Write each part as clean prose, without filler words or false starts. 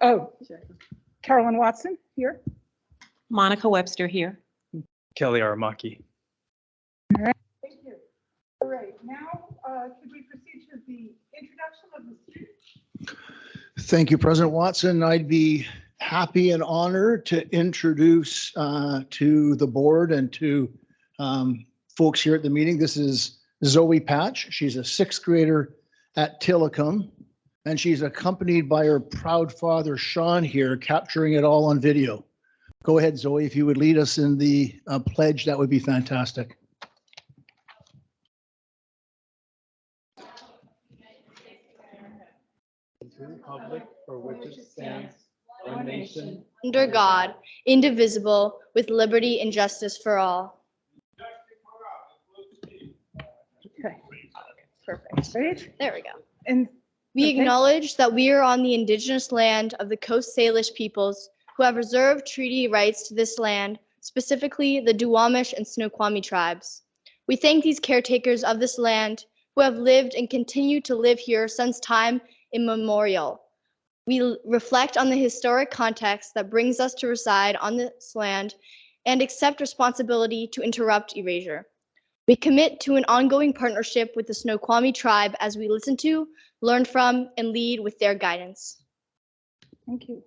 Oh, Carolyn Watson here. Monica Webster here. Kelly Aramaki. Thank you. All right, now could we proceed to the introduction of the student? Thank you, President Watson. I'd be happy and honored to introduce to the board and to folks here at the meeting. This is Zoe Patch. She's a sixth grader at Tillicum, and she's accompanied by her proud father, Sean, here, capturing it all on video. Go ahead, Zoe, if you would lead us in the pledge, that would be fantastic. To the republic for which it stands, one nation, under God, indivisible, with liberty and justice for all. Okay, perfect. Right? There we go. And We Okay. acknowledge that we are on the indigenous land of the Coast Salish peoples who have reserved treaty rights to this land, specifically the Duwamish and Snoqualmie tribes. We thank these caretakers of this land who have lived and continue to live here since time immemorial. We reflect on the historic context that brings us to reside on this land and accept responsibility to interrupt erasure. We commit to an ongoing partnership with the Snoqualmie tribe as we listen to, learn from, and lead with their guidance. thank you.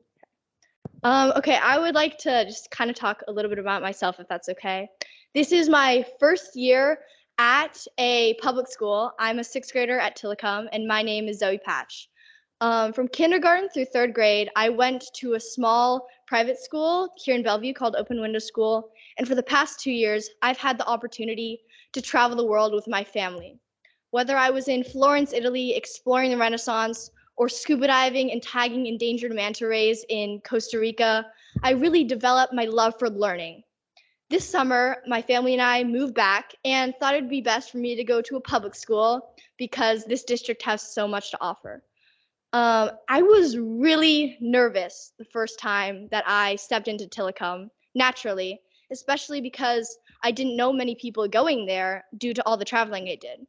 Okay, I would like to just kind of talk a little bit about myself, if that's okay. This is my first year at a public school. I'm a sixth grader at Tillicum, and my name is Zoe Patch. From kindergarten through third grade, I went to a small private school here in Bellevue called Open Window School, and for the past 2 years, I've had the opportunity to travel the world with my family. Whether I was in Florence, Italy, exploring the Renaissance, or scuba diving and tagging endangered manta rays in Costa Rica, I really developed my love for learning. This summer, my family and I moved back and thought it'd be best for me to go to a public school because this district has so much to offer. I was really nervous the first time that I stepped into Tillicum, naturally, especially because I didn't know many people going there due to all the traveling I did.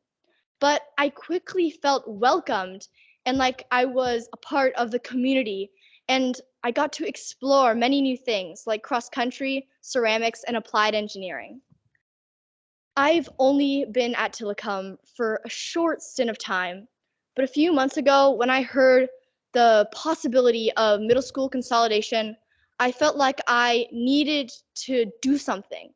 But I quickly felt welcomed and like I was a part of the community, and I got to explore many new things like cross country, ceramics, and applied engineering. I've only been at Tillicum for a short stint of time, but a few months ago when I heard the possibility of middle school consolidation, I felt like I needed to do something.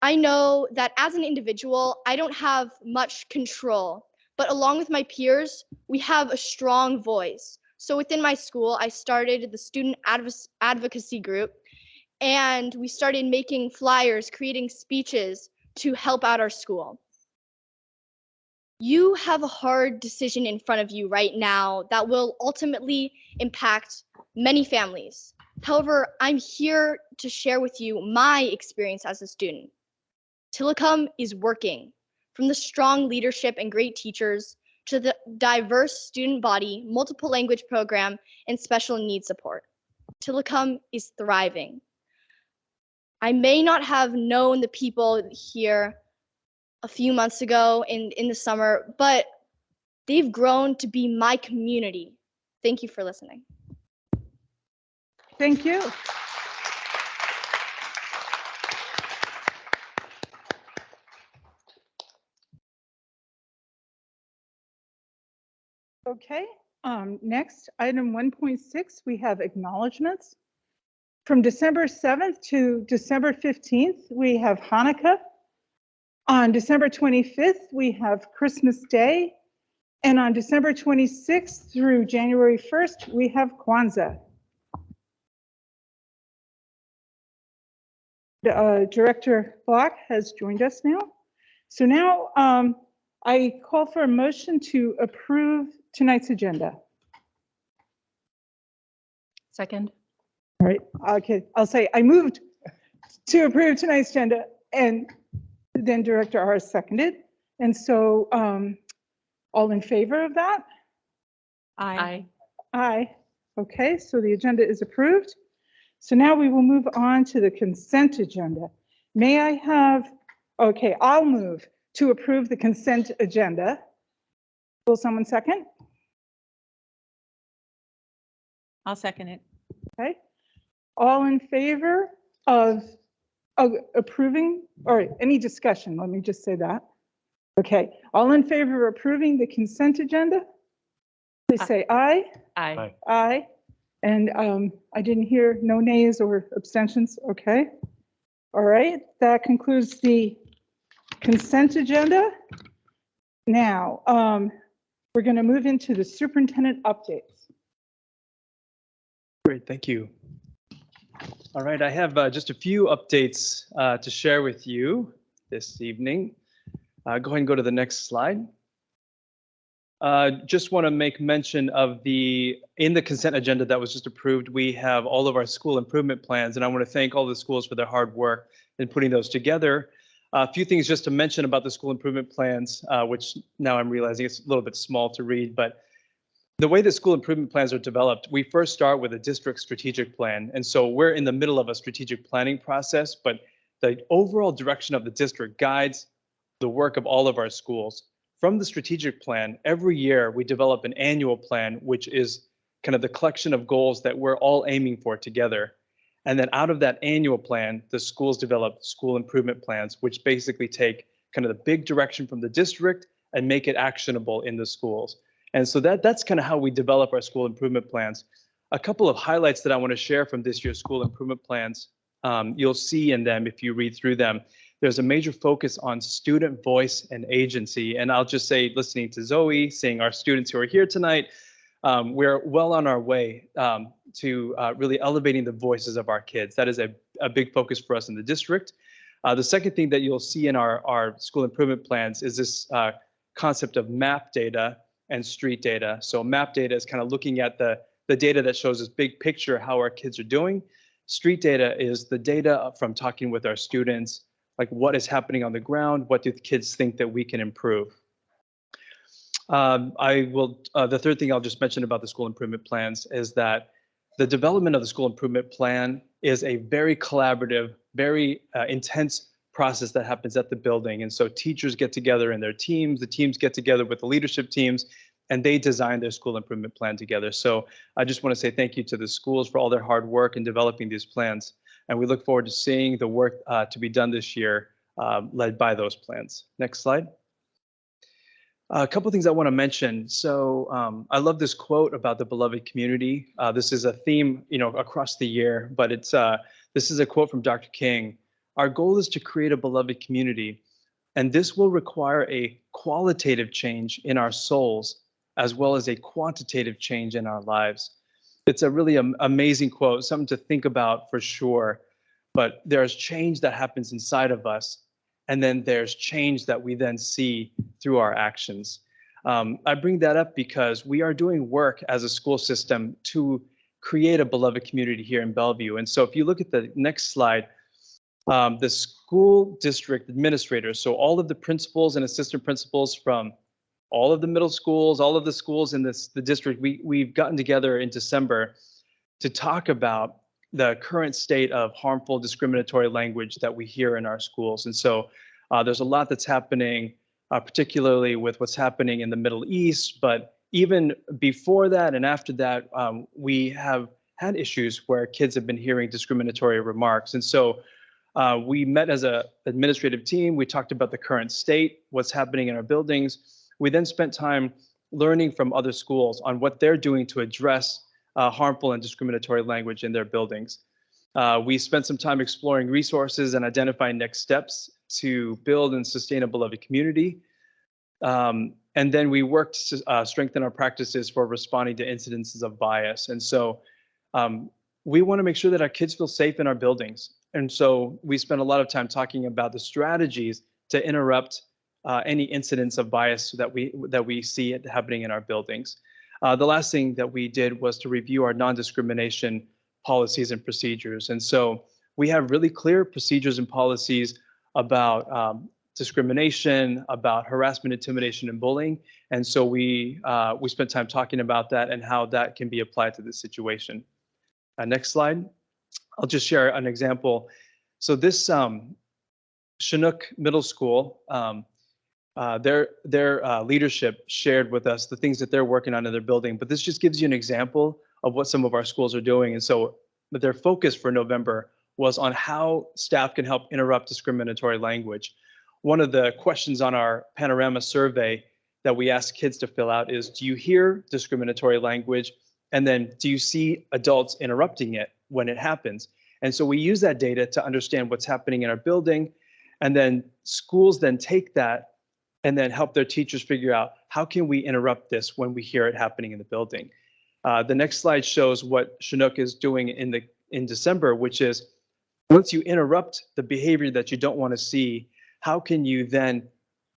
I know that as an individual, I don't have much control, but along with my peers, we have a strong voice. So within my school, I started the student advocacy group, and we started making flyers, creating speeches to help out our school. You have a hard decision in front of you right now that will ultimately impact many families. However, I'm here to share with you my experience as a student. Tillicum is working, from the strong leadership and great teachers to the diverse student body, multiple language program, and special needs support. Tillicum is thriving. I may not have known the people here a few months ago in the summer, but they've grown to be my community. Thank you for listening. Thank you. Okay, next, item 1.6, we have acknowledgements. From December 7th to December 15th, we have Hanukkah. On December 25th, we have Christmas Day. And on December 26th through January 1st, we have Kwanzaa. Director Block has joined us now. So now I call for a motion to approve tonight's agenda. Second. All right, okay, I'll say I moved to approve tonight's agenda, and then Director R seconded. And so all in favor of that? Aye. Aye. Okay, so the agenda is approved. So now we will move on to the consent agenda. May I have, okay, I'll move to approve the consent agenda. Will someone second? I'll second it. Okay. All in favor of approving, or any discussion? Let me just say that. Okay. All in favor of approving the consent agenda? Please say aye. Aye. Aye. And I didn't hear no nays or abstentions. Okay. All right. That concludes the consent agenda. Now, we're going to move into the superintendent updates. Great, thank you. All right, I have just a few updates to share with you this evening. Go ahead and go to the next slide. Just want to make mention of in the consent agenda that was just approved, we have all of our school improvement plans, and I want to thank all the schools for their hard work in putting those together. A few things just to mention about the school improvement plans, which now I'm realizing it's a little bit small to read, but the way the school improvement plans are developed, we first start with a district strategic plan. And so we're in the middle of a strategic planning process, but the overall direction of the district guides the work of all of our schools. From the strategic plan, every year we develop an annual plan, which is kind of the collection of goals that we're all aiming for together. And then out of that annual plan, the schools develop school improvement plans, which basically take kind of the big direction from the district and make it actionable in the schools. And so that's kind of how we develop our school improvement plans. A couple of highlights that I want to share from this year's school improvement plans. You'll see in them, if you read through them, there's a major focus on student voice and agency. And I'll just say, listening to Zoe, seeing our students who are here tonight, we're well on our way to really elevating the voices of our kids. That is a big focus for us in the district. The second thing that you'll see in our school improvement plans is this concept of map data and street data. So map data is kind of looking at the data that shows this big picture how our kids are doing. Street data is the data from talking with our students, like what is happening on the ground, what do the kids think that we can improve. The third thing I'll just mention about the school improvement plans is that the development of the school improvement plan is a very collaborative, very intense process that happens at the building. And so teachers get together in their teams, the teams get together with the leadership teams, and they design their school improvement plan together. So I just want to say thank you to the schools for all their hard work in developing these plans. And we look forward to seeing the work to be done this year led by those plans. Next slide. A couple of things I want to mention. So I love this quote about the beloved community. This is a theme, across the year, but this is a quote from Dr. King. Our goal is to create a beloved community, and this will require a qualitative change in our souls, as well as a quantitative change in our lives. It's a really amazing quote, something to think about for sure, but there's change that happens inside of us, and then there's change that we then see through our actions. I bring that up because we are doing work as a school system to create a beloved community here in Bellevue. And so if you look at the next slide, the school district administrators, so all of the principals and assistant principals from all of the middle schools, all of the schools in the district, we've gotten together in December to talk about the current state of harmful discriminatory language that we hear in our schools. And so there's a lot that's happening, particularly with what's happening in the Middle East, but even before that and after that, we have had issues where kids have been hearing discriminatory remarks. And so we met as an administrative team. We talked about the current state, what's happening in our buildings. We then spent time learning from other schools on what they're doing to address harmful and discriminatory language in their buildings. We spent some time exploring resources and identifying next steps to build and sustain a beloved community. And then we worked to strengthen our practices for responding to incidences of bias. And so we want to make sure that our kids feel safe in our buildings. And so we spent a lot of time talking about the strategies to interrupt any incidents of bias that we see happening in our buildings. The last thing that we did was to review our non-discrimination policies and procedures. And so we have really clear procedures and policies about discrimination, about harassment, intimidation, and bullying. And so we spent time talking about that and how that can be applied to this situation. Next slide. I'll just share an example. So this Chinook Middle School, their leadership shared with us the things that they're working on in their building. But this just gives you an example of what some of our schools are doing. And so their focus for November was on how staff can help interrupt discriminatory language. One of the questions on our Panorama survey that we asked kids to fill out is, do you hear discriminatory language? And then do you see adults interrupting it when it happens? And so we use that data to understand what's happening in our building. And then schools then take that and then help their teachers figure out, how can we interrupt this when we hear it happening in the building? The next slide shows what Chinook is doing in December, which is once you interrupt the behavior that you don't want to see, how can you then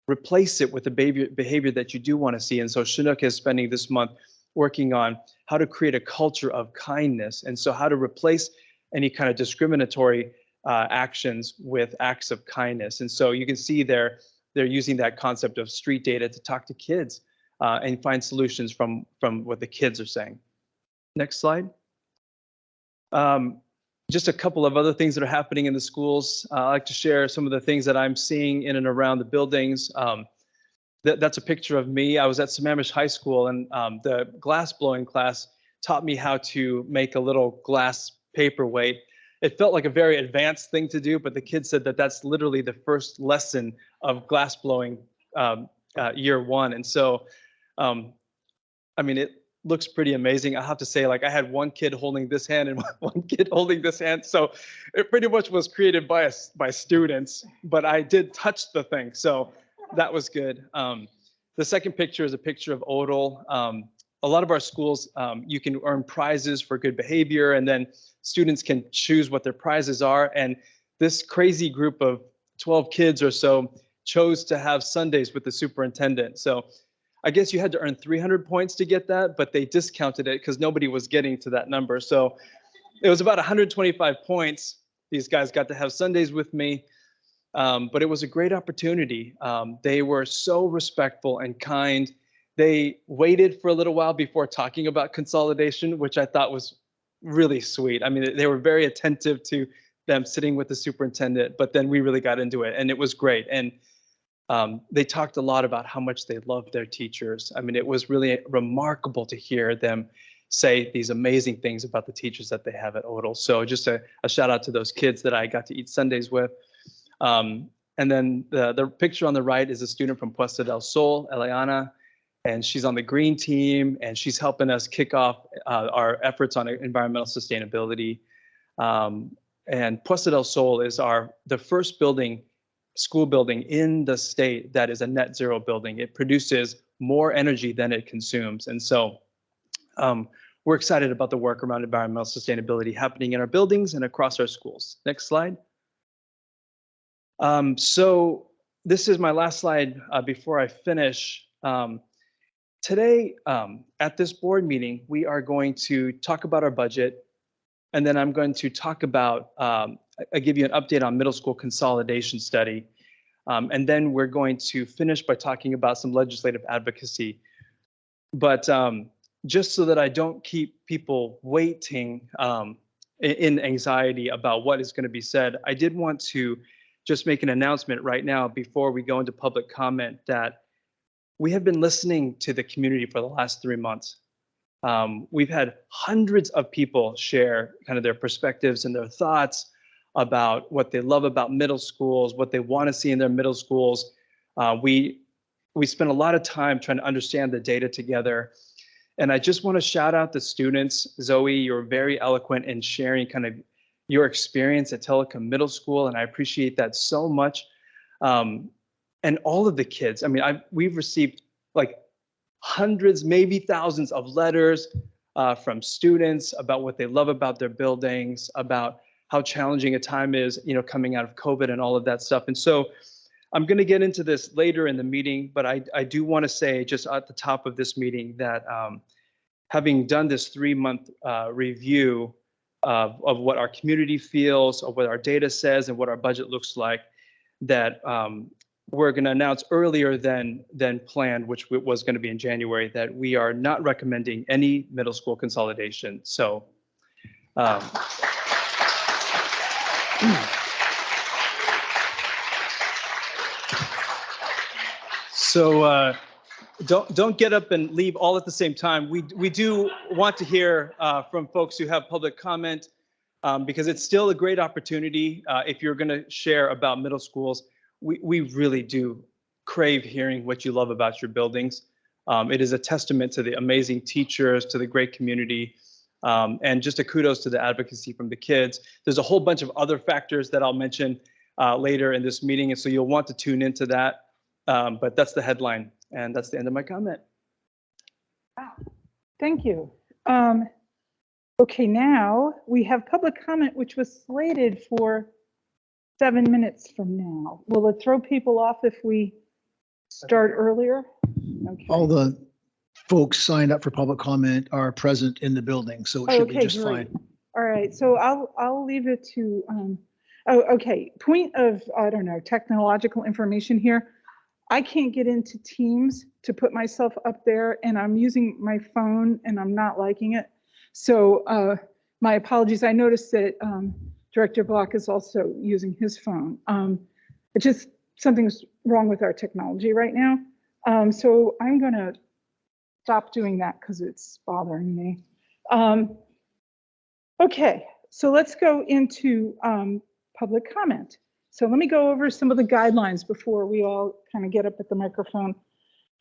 replace it with the behavior that you do want to see? And so Chinook is spending this month working on how to create a culture of kindness. And so how to replace any kind of discriminatory actions with acts of kindness. And so you can see they're using that concept of street data to talk to kids and find solutions from what the kids are saying. Next slide. Just a couple of other things that are happening in the schools. I'd like to share some of the things that I'm seeing in and around the buildings. That's a picture of me. I was at Sammamish High School, and the glass blowing class taught me how to make a little glass paperweight. It felt like a very advanced thing to do, but the kids said that that's literally the first lesson of glass blowing year one. And so, I mean, it looks pretty amazing. I have to say, like, I had one kid holding this hand and one kid holding this hand. So it pretty much was created by students, but I did touch the thing. So that was good. The second picture is a picture of Odell. A lot of our schools, you can earn prizes for good behavior, and then students can choose what their prizes are. And this crazy group of 12 kids or so chose to have Sundays with the superintendent. So I guess you had to earn 300 points to get that, but they discounted it because nobody was getting to that number. So it was about 125 points. These guys got to have Sundays with me, but it was a great opportunity. They were so respectful and kind. They waited for a little while before talking about consolidation, which I thought was really sweet. I mean, they were very attentive to them sitting with the superintendent, but then we really got into it, and it was great. And they talked a lot about how much they loved their teachers. I mean, it was really remarkable to hear them say these amazing things about the teachers that they have at Odell. So just a shout out to those kids that I got to eat Sundays with. And then the picture on the right is a student from Puesta del Sol, Eliana, and she's on the green team, and she's helping us kick off our efforts on environmental sustainability. And Puesta del Sol is the first school building in the state that is a net zero building. It produces more energy than it consumes. And so we're excited about the work around environmental sustainability happening in our buildings and across our schools. Next slide. So this is my last slide before I finish. Today, at this board meeting, we are going to talk about our budget, and then I'm going to talk about, I give you an update on middle school consolidation study. And then we're going to finish by talking about some legislative advocacy. But just so that I don't keep people waiting in anxiety about what is going to be said, I did want to just make an announcement right now before we go into public comment that we have been listening to the community for the last 3 months. We've had hundreds of people share kind of their perspectives and their thoughts about what they love about middle schools, what they want to see in their middle schools. We spent a lot of time trying to understand the data together. And I just want to shout out the students. Zoe, you're very eloquent in sharing kind of your experience at Telecom Middle School, and I appreciate that so much. And all of the kids, I mean, we've received like hundreds, maybe thousands of letters from students about what they love about their buildings, about how challenging a time is, coming out of COVID and all of that stuff. And so I'm going to get into this later in the meeting, but I do want to say just at the top of this meeting that having done this 3-month review of what our community feels, of what our data says, and what our budget looks like, that we're going to announce earlier than planned, which was going to be in January, that we are not recommending any middle school consolidation. So don't get up and leave all at the same time. We do want to hear from folks who have public comment because it's still a great opportunity if you're going to share about middle schools. We really do crave hearing what you love about your buildings. It is a testament to the amazing teachers, to the great community, and just a kudos to the advocacy from the kids. There's a whole bunch of other factors that I'll mention later in this meeting, and so you'll want to tune into that. But that's the headline, and that's the end of my comment. Wow. Thank you. Okay, now we have public comment, which was slated for 7 minutes from now. Will it throw people off if we start earlier? Okay. All the folks signed up for public comment are present in the building, so it should be Okay, just great. fine. All right, so I'll leave it to, oh, okay, point of, I don't know, technological information here. I can't get into Teams to put myself up there, and I'm using my phone and I'm not liking it. So my apologies. I noticed that Director Block is also using his phone. It's just something's wrong with our technology right now. So I'm gonna stop doing that because it's bothering me. Okay, so let's go into public comment. So let me go over some of the guidelines before we all kind of get up at the microphone.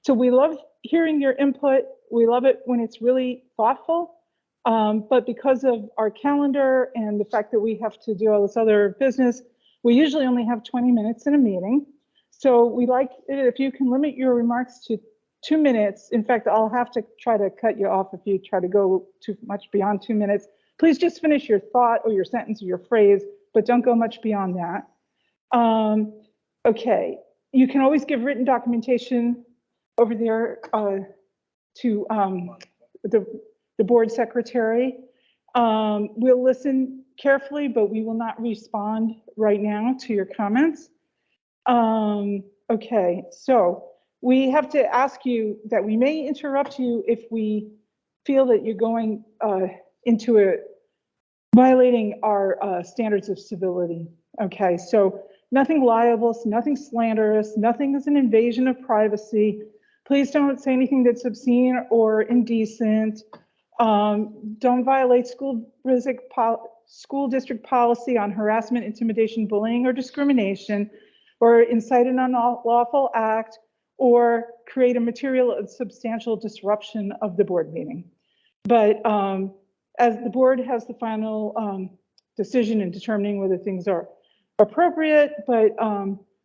So we love hearing your input. We love it when it's really thoughtful. But because of our calendar and the fact that we have to do all this other business, we usually only have 20 minutes in a meeting. So we like it if you can limit your remarks to 2 minutes. In fact, I'll have to try to cut you off if you try to go too much beyond 2 minutes. Please just finish your thought or your sentence or your phrase, but don't go much beyond that. Okay, you can always give written documentation over there to the board secretary. We'll listen carefully, but we will not respond right now to your comments. Okay, so we have to ask you that we may interrupt you if we feel that you're going into violating our standards of civility. Okay, so nothing libelous, nothing slanderous, nothing is an invasion of privacy. Please don't say anything that's obscene or indecent. Don't violate school district policy on harassment, intimidation, bullying, or discrimination, or incite an unlawful act, or create a material of substantial disruption of the board meeting. But as the board has the final decision in determining whether things are appropriate, but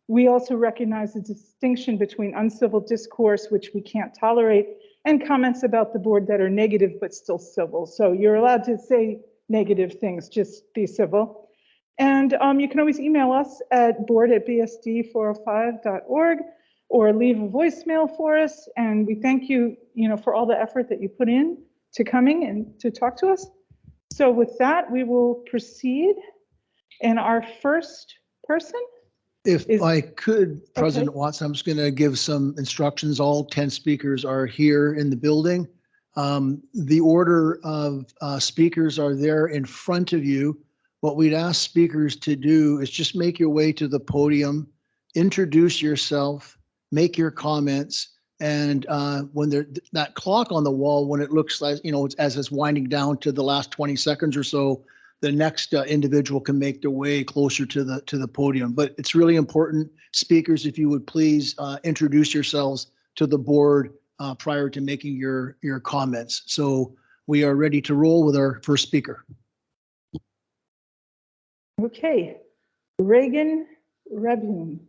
we also recognize the distinction between uncivil discourse, which we can't tolerate, and comments about the board that are negative but still civil. So you're allowed to say negative things, just be civil. And you can always email us at board@bsd405.org or leave a voicemail for us. And we thank you, for all the effort that you put in to coming and to talk to us. So with that, we will proceed. And our first person. If I could, President Watson, I'm just going to give some instructions. All 10 speakers are here in the building. The order of speakers are there in front of you. What we'd ask speakers to do is just make your way to the podium, introduce yourself, make your comments, and when that clock on the wall, when it looks like, as it's winding down to the last 20 seconds or so, the next individual can make their way closer to the podium. But it's really important, speakers, if you would please introduce yourselves to the board prior to making your comments. So we are ready to roll with our first speaker. Okay, Reagan Rebune.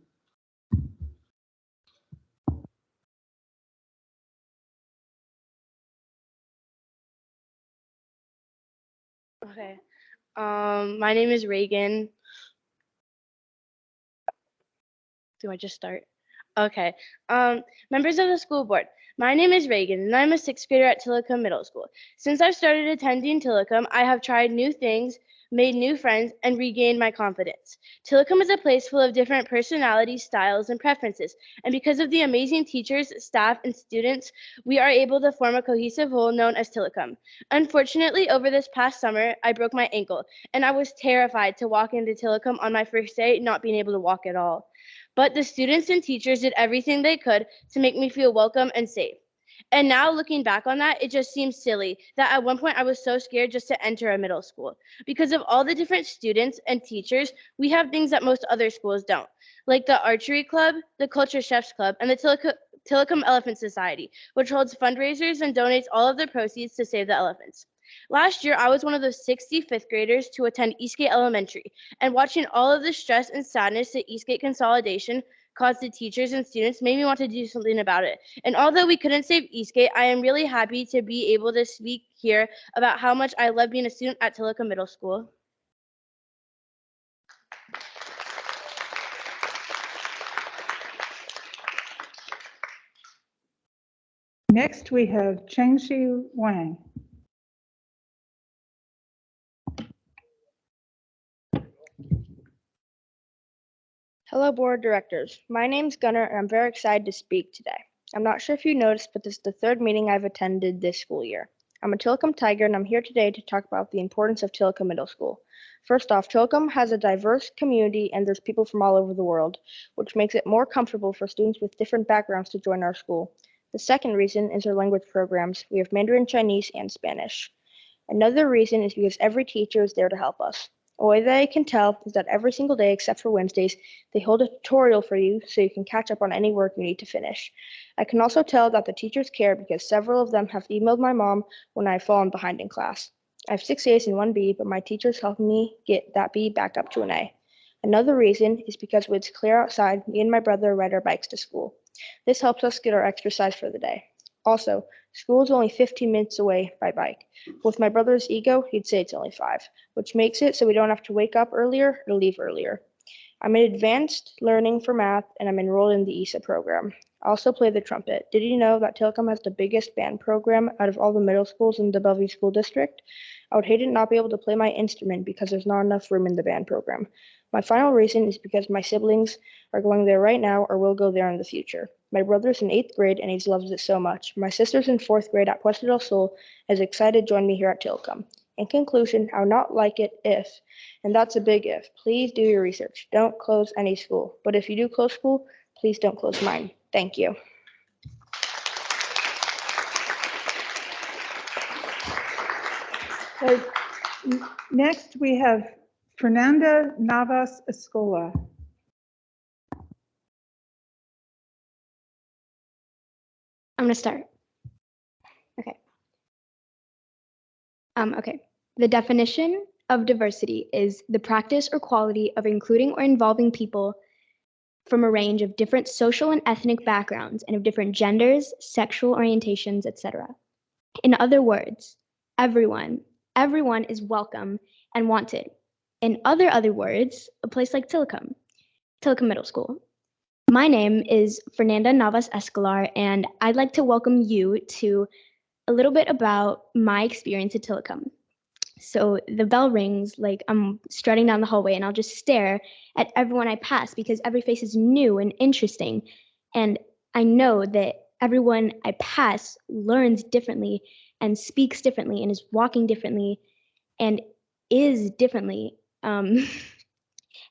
Okay. My name is Reagan. Do I just start? Okay. Members of the school board, my name is Reagan and I'm a 6th grader at Tillicum Middle School. Since I've started attending Tillicum, I have tried new things, made new friends, and regained my confidence. Tillicum is a place full of different personalities, styles, and preferences. And because of the amazing teachers, staff, and students, we are able to form a cohesive whole known as Tillicum. Unfortunately, over this past summer, I broke my ankle, and I was terrified to walk into Tillicum on my first day, not being able to walk at all. but the students and teachers did everything they could to make me feel welcome and safe. And now looking back on that, it just seems silly that at one point I was so scared just to enter a middle school. Because of all the different students and teachers, we have things that most other schools don't, like the archery club, the culture chefs club, and the Tillicum Elephant Society, which holds fundraisers and donates all of their proceeds to save the elephants. Last year, I was one of the 65th graders to attend Eastgate Elementary, and watching all of the stress and sadness that Eastgate consolidation caused the teachers and students made me want to do something about it. And although we couldn't save Eastgate, I am really happy to be able to speak here about how much I love being a student at Tillicum Middle School. Next, we have Chengxi Wang. Hello, board directors. My name's Gunnar, and I'm very excited to speak today. I'm not sure if you noticed, but this is the third meeting I've attended this school year. I'm a Tillicum Tiger, and I'm here today to talk about the importance of Tillicum Middle School. First off, Tillicum has a diverse community, and there's people from all over the world, which makes it more comfortable for students with different backgrounds to join our school. The second reason is our language programs. We have Mandarin, Chinese, and Spanish. Another reason is because every teacher is there to help us. A way that I can tell is that every single day, except for Wednesdays, they hold a tutorial for you so you can catch up on any work you need to finish. I can also tell that the teachers care because several of them have emailed my mom when I've fallen behind in class. I have 6 A's and 1 B, but my teachers helped me get that B back up to an A. Another reason is because when it's clear outside, me and my brother ride our bikes to school. This helps us get our exercise for the day. Also, school is only 15 minutes away by bike. With my brother's ego, he'd say it's only 5, which makes it so we don't have to wake up earlier or leave earlier. I'm in advanced learning for math, and I'm enrolled in the ESA program. I also play the trumpet. Did you know that Tillicum has the biggest band program out of all the middle schools in the Bellevue School District? I would hate it not be able to play my instrument because there's not enough room in the band program. My final reason is because my siblings are going there right now or will go there in the future. My brother's in 8th grade and he loves it so much. My sister's in 4th grade at Puerto del Sol and is excited to join me here at Tillicum. In conclusion, I would not like it if, and that's a big if, please do your research. Don't close any school. But if you do close school, please don't close mine. Thank you. Next, we have Fernanda Navas Escola. I'm gonna start. Okay. Okay. The definition of diversity is the practice or quality of including or involving people from a range of different social and ethnic backgrounds and of different genders, sexual orientations, etc. In other words, everyone is welcome and wanted. In other words, a place like Tillicum Middle School. My name is Fernanda Navas Escolar, and I'd like to welcome you to a little bit about my experience at Tillicum. So the bell rings, like I'm strutting down the hallway, and I'll just stare at everyone I pass because every face is new and interesting. And I know that everyone I pass learns differently and speaks differently and is walking differently and is differently. And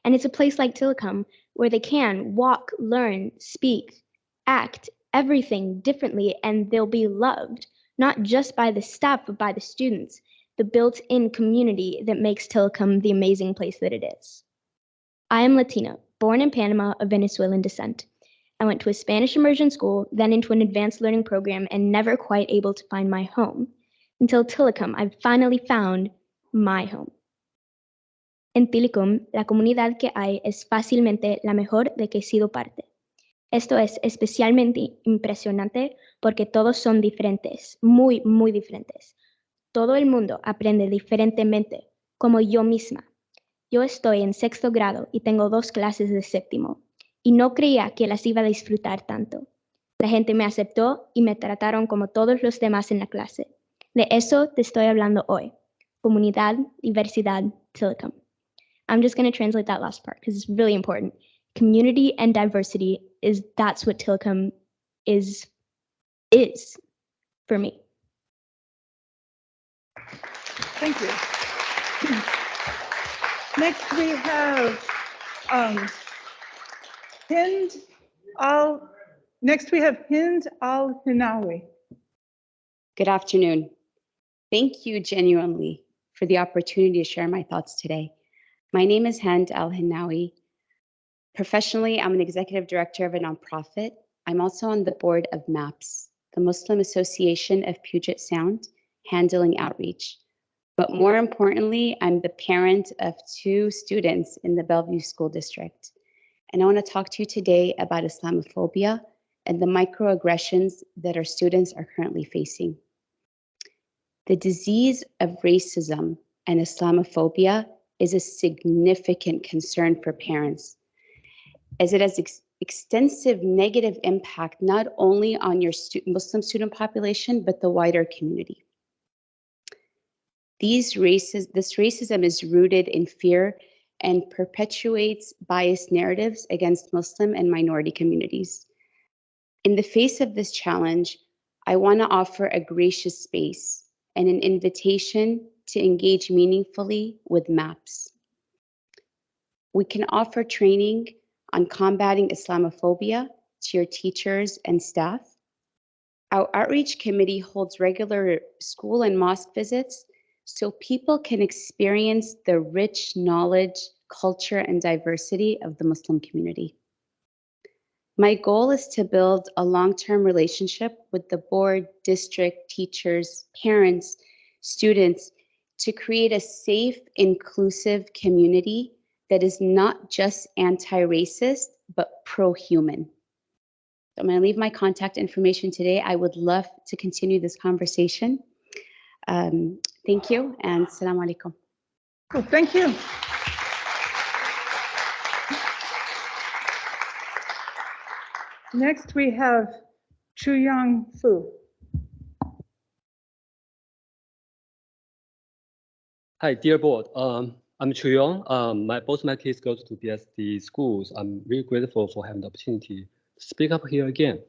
it's a place like Tillicum where they can walk, learn, speak, act, everything differently, and they'll be loved, not just by the staff, but by the students, the built-in community that makes Tillicum the amazing place that it is. I am Latina, born in Panama of Venezuelan descent. I went to a Spanish immersion school, then into an advanced learning program, and never quite able to find my home. Until Tillicum, I finally found my home. En Tillicum, la comunidad que hay es fácilmente la mejor de que he sido parte. Esto es especialmente impresionante porque todos son diferentes, muy, muy diferentes. Todo el mundo aprende diferentemente, como yo misma. Yo estoy en 6º grado y tengo 2 clases de 7º, y no creía que las iba a disfrutar tanto. La gente me aceptó y me trataron como todos los demás en la clase. De eso te estoy hablando hoy. Comunidad, diversidad, Tillicum. I'm just going to translate that last part because it's really important. Community and diversity that's what Tillicum is for me. Thank you. Next, we have Next we have Hind Al-Hinawi. Good afternoon. Thank you genuinely for the opportunity to share my thoughts today. My name is Hind Al-Hinawi. Professionally, I'm an executive director of a nonprofit. I'm also on the board of MAPS, the Muslim Association of Puget Sound, handling outreach. But more importantly, I'm the parent of 2 students in the Bellevue School District. And I want to talk to you today about Islamophobia and the microaggressions that our students are currently facing. The disease of racism and Islamophobia is a significant concern for parents, as it has extensive negative impact not only on your Muslim student population, but the wider community. This racism is rooted in fear and perpetuates biased narratives against Muslim and minority communities. In the face of this challenge, I want to offer a gracious space and an invitation to engage meaningfully with MAPS. We can offer training on combating Islamophobia to your teachers and staff. Our outreach committee holds regular school and mosque visits so people can experience the rich knowledge, culture, and diversity of the Muslim community. My goal is to build a long-term relationship with the board, district, teachers, parents, students, to create a safe, inclusive community that is not just anti-racist, but pro-human. I'm going to leave my contact information today. I would love to continue this conversation. Thank you, and Assalamu alaikum. Well, thank you. Next, we have Chuyang Fu. Hi, dear board. I'm Chu Yong. Both my kids go to BSD schools. I'm really grateful for having the opportunity to speak up here again.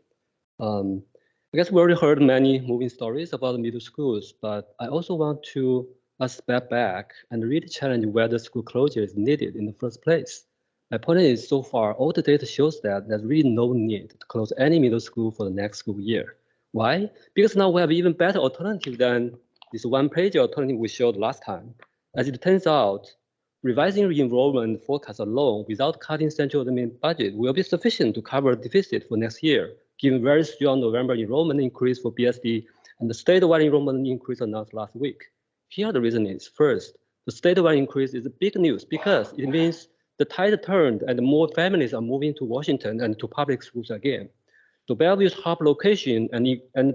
I guess we already heard many moving stories about the middle schools, but I also want to step back and really challenge whether school closure is needed in the first place. My point is, so far, all the data shows that there's really no need to close any middle school for the next school year. Why? Because now we have even better alternative than this one-page alternative we showed last time. As it turns out, revising re-enrollment forecast alone without cutting central admin budget will be sufficient to cover deficit for next year, given very strong November enrollment increase for BSD and the statewide enrollment increase announced last week. Here the reason is, first, the statewide increase is big news because it means the tide turned and more families are moving to Washington and to public schools again. So Bellevue's hub location and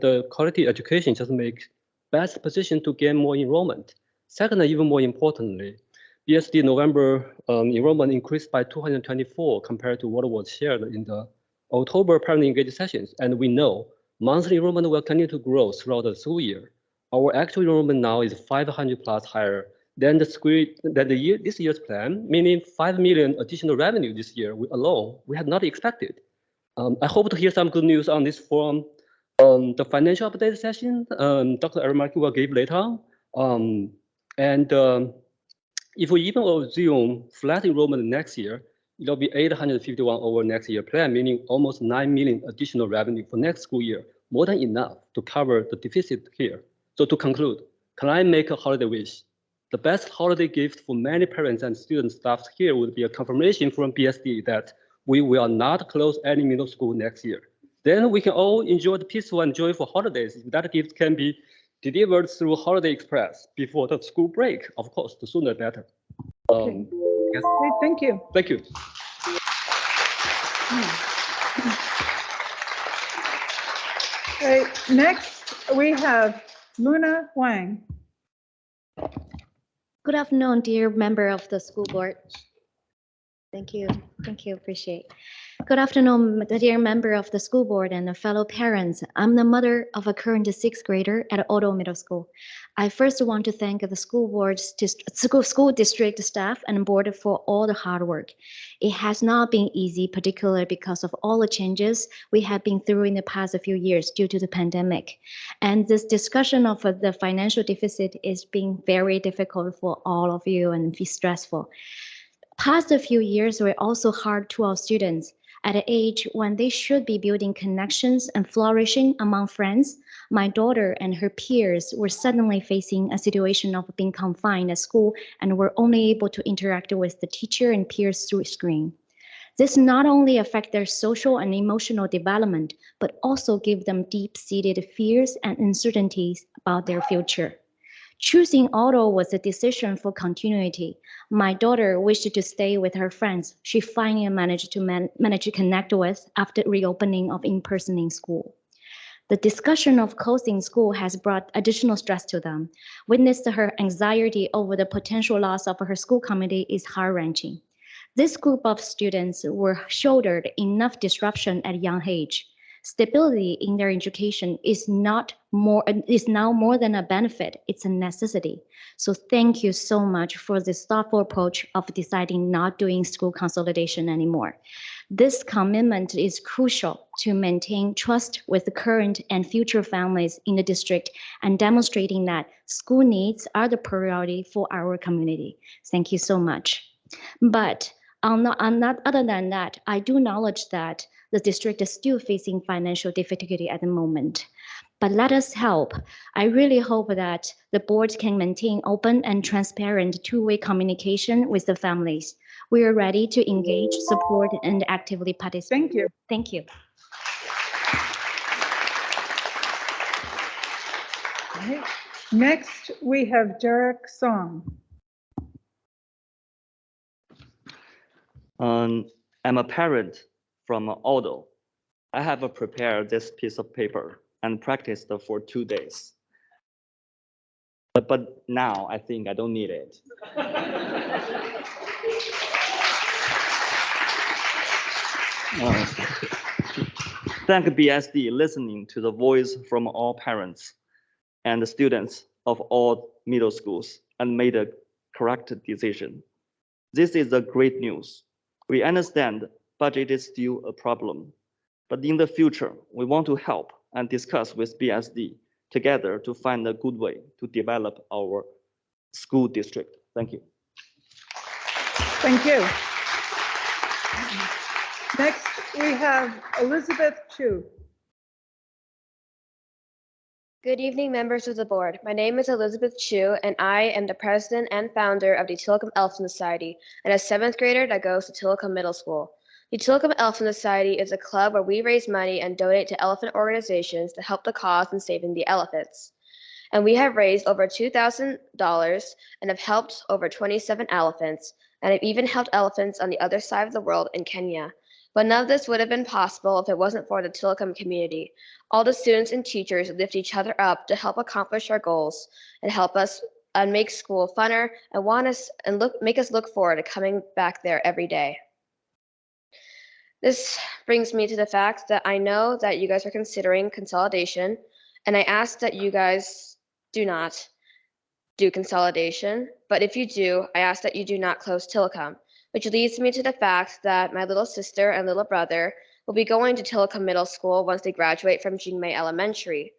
the quality education just make best position to gain more enrollment. Second, and even more importantly, BSD November enrollment increased by 224 compared to what was shared in the October parent engaged sessions. And we know monthly enrollment will continue to grow throughout the school year. Our actual enrollment now is 500 plus higher than this year's plan, meaning 5 million additional revenue this year alone. We had not expected. I hope to hear some good news on this from the financial update session Dr. Aramaki will give later. If we even assume flat enrollment next year, it'll be 851 over next year plan, meaning almost 9 million additional revenue for next school year, more than enough to cover the deficit here. So to conclude, can I make a holiday wish? The best holiday gift for many parents and student staff here would be a confirmation from BSD that we will not close any middle school next year. Then we can all enjoy the peaceful and joyful holidays. If that gift can be delivered through Holiday Express before the school break, of course, the sooner the better. Okay. Yes. Great, thank you. Thank you. Okay, next we have Luna Wang. Good afternoon, dear member of the school board. Thank you, appreciate. Good afternoon, dear member of the school board and fellow parents. I'm the mother of a current 6th grader at Odo Middle School. I first want to thank the school board's school district staff and board for all the hard work. It has not been easy, particularly because of all the changes we have been through in the past few years due to the pandemic. And this discussion of the financial deficit is being very difficult for all of you and be stressful. Past a few years were also hard to our students. At an age when they should be building connections and flourishing among friends, my daughter and her peers were suddenly facing a situation of being confined at school and were only able to interact with the teacher and peers through screen. This not only affects their social and emotional development, but also give them deep-seated fears and uncertainties about their future. Choosing auto was a decision for continuity. My daughter wished to stay with her friends she finally managed to connect with after reopening of in-person in school. The discussion of closing school has brought additional stress to them. Witness her anxiety over the potential loss of her school community is heart-wrenching. This group of students were shouldered enough disruption at a young age. Stability in their education is now more than a benefit, it's a necessity. So thank you so much for this thoughtful approach of deciding not doing school consolidation anymore. This commitment is crucial to maintain trust with the current and future families in the district and demonstrating that school needs are the priority for our community. Thank you so much. But other than that, I do acknowledge that the district is still facing financial difficulty at the moment. But let us help. I really hope that the board can maintain open and transparent two-way communication with the families. We are ready to engage, support, and actively participate. Thank you. Thank you. Right. Next, we have Derek Song. I'm a parent from Aldo. I have prepared this piece of paper and practiced for 2 days. But now I think I don't need it. Thank BSD listening to the voice from all parents and the students of all middle schools and made a correct decision. This is the great news. We understand budget is still a problem, but in the future, we want to help and discuss with BSD together to find a good way to develop our school district. Thank you. Thank you. Next, we have Elizabeth Chu. Good evening, members of the board. My name is Elizabeth Chu, and I am the president and founder of the Tillicum Elephant Society, and a 7th grader that goes to Tillicum Middle School. The Tillicum Elephant Society is a club where we raise money and donate to elephant organizations to help the cause in saving the elephants. And we have raised over $2,000 and have helped over 27 elephants, and have even helped elephants on the other side of the world in Kenya. But none of this would have been possible if it wasn't for the Tillicum community. All the students and teachers lift each other up to help accomplish our goals and help us and make school funner and make us look forward to coming back there every day. This brings me to the fact that I know that you guys are considering consolidation, and I ask that you guys do not do consolidation, but if you do, I ask that you do not close Tillicum. Which leads me to the fact that my little sister and little brother will be going to Tillicum Middle School once they graduate from Jingmei Elementary.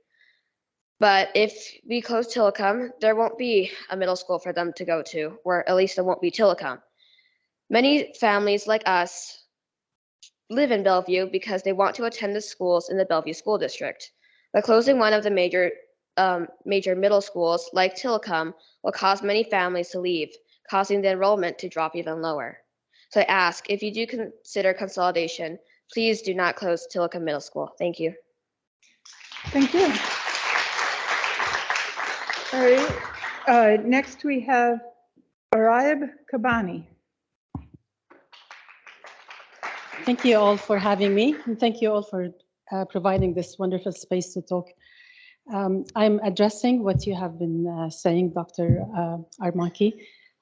But if we close Tillicum, there won't be a middle school for them to go to, or at least there won't be Tillicum. Many families like us live in Bellevue because they want to attend the schools in the Bellevue School District. But closing one of the major middle schools like Tillicum will cause many families to leave, causing the enrollment to drop even lower. So I ask, if you do consider consolidation, please do not close Tillicum Middle School. Thank you. Thank you. All right. Next, we have Arayab Kabani. Thank you all for having me, and thank you all for providing this wonderful space to talk. I'm addressing what you have been saying, Dr. Armaki,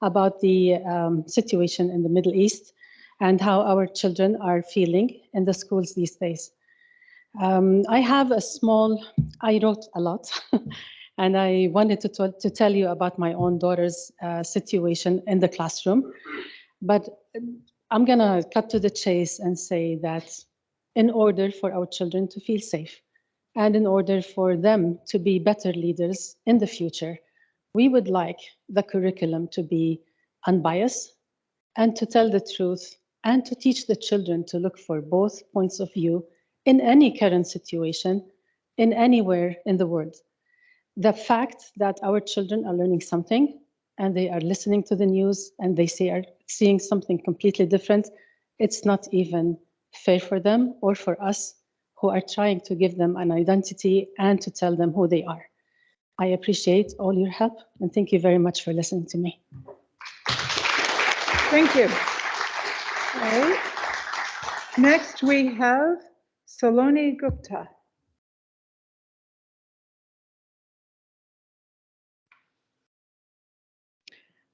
about the situation in the Middle East and how our children are feeling in the schools these days. I wrote a lot, and I wanted to tell you about my own daughter's situation in the classroom. But I'm gonna cut to the chase and say that in order for our children to feel safe and in order for them to be better leaders in the future, we would like the curriculum to be unbiased and to tell the truth and to teach the children to look for both points of view in any current situation, in anywhere in the world. The fact that our children are learning something and they are listening to the news and they are seeing something completely different, it's not even fair for them or for us who are trying to give them an identity and to tell them who they are. I appreciate all your help and thank you very much for listening to me. Thank you. All right. Next, we have Saloni Gupta.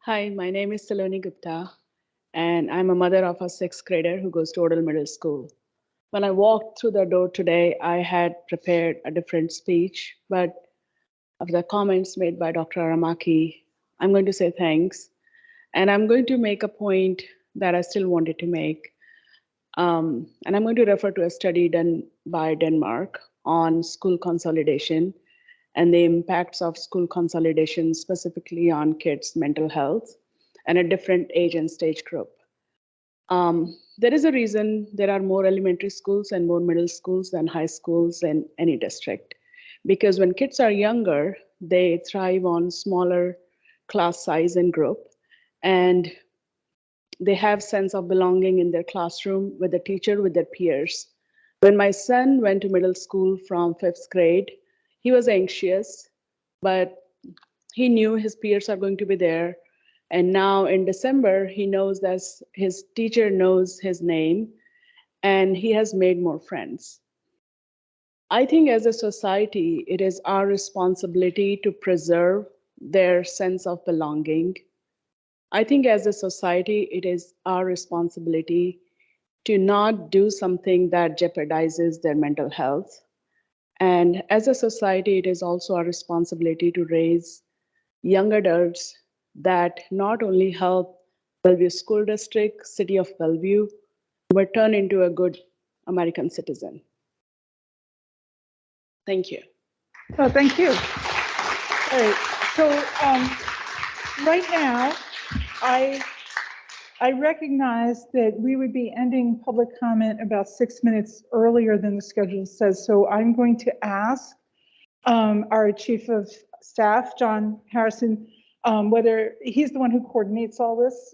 Hi, my name is Saloni Gupta, and I'm a mother of a sixth grader who goes to Odell Middle School. When I walked through the door today, I had prepared a different speech, but of the comments made by Dr. Aramaki, I'm going to say thanks. And I'm going to make a point that I still wanted to make. And I'm going to refer to a study done by Denmark on school consolidation and the impacts of school consolidation specifically on kids' mental health and a different age and stage group. There is a reason there are more elementary schools and more middle schools than high schools in any district. Because when kids are younger, they thrive on smaller class size and group, and they have sense of belonging in their classroom with the teacher, with their peers. When my son went to middle school from 5th grade, he was anxious, but he knew his peers are going to be there. And now in December, he knows that his teacher knows his name and he has made more friends. I think as a society, it is our responsibility to preserve their sense of belonging. I think as a society, it is our responsibility to not do something that jeopardizes their mental health. And as a society, it is also our responsibility to raise young adults that not only help Bellevue School District, City of Bellevue, but turn into a good American citizen. Thank you. Oh, thank you. All right. So right now, I recognize that we would be ending public comment about 6 minutes earlier than the schedule says. So I'm going to ask our Chief of Staff, John Harrison, whether he's the one who coordinates all this.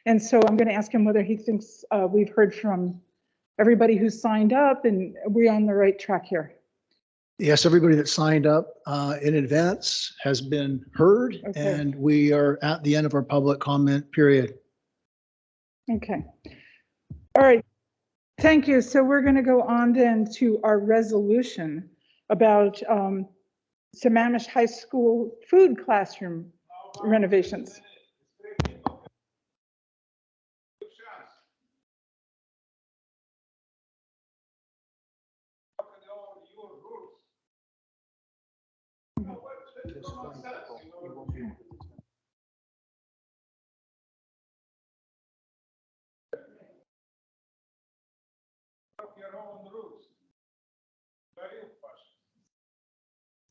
And so I'm going to ask him whether he thinks we've heard from everybody who's signed up and we're on the right track here. Yes, everybody that signed up in advance has been heard, Okay. and we are at the end of our public comment period. Okay. All right. Thank you. So we're going to go on then to our resolution about Sammamish High School food classroom renovations.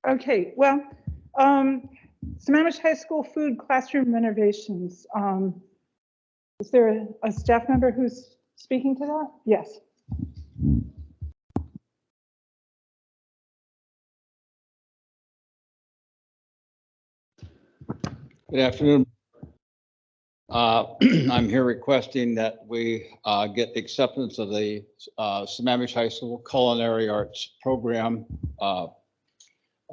Okay, well, Sammamish High School food classroom renovations. Is there a staff member who's speaking to that? Yes. Good afternoon. I'm here requesting that we get the acceptance of the Sammamish High School Culinary Arts Program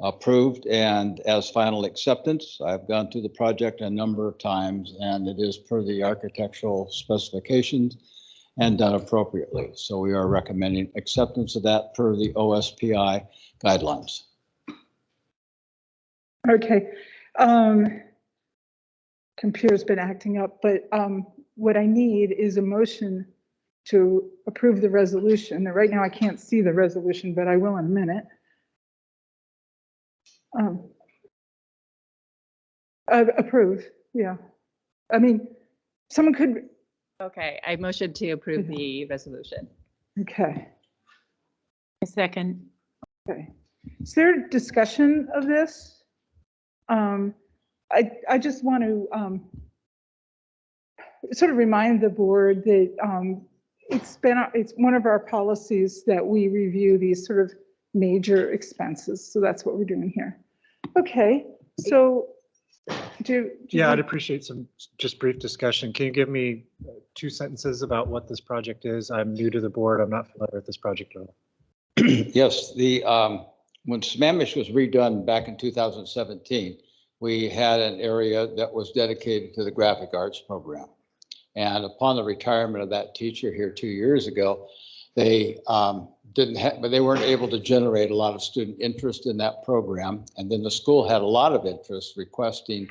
approved and as final acceptance. I've gone through the project a number of times and it is per the architectural specifications and done appropriately. So we are recommending acceptance of that per the OSPI guidelines. Okay. Computer's been acting up, but what I need is a motion to approve the resolution. Right now I can't see the resolution, but I will in a minute. Approve, yeah. I mean, someone could. Okay, I motion to approve the resolution. Okay. A second. Okay. Is there discussion of this? I just want to sort of remind the board that it's one of our policies that we review these sort of major expenses. So that's what we're doing here. Okay, so Yeah, I'd appreciate some just brief discussion. Can you give me 2 sentences about what this project is? I'm new to the board. I'm not familiar with this project at all. Yes, when Sammamish was redone back in 2017, we had an area that was dedicated to the graphic arts program. And upon the retirement of that teacher here 2 years ago, they but they weren't able to generate a lot of student interest in that program. And then the school had a lot of interest requesting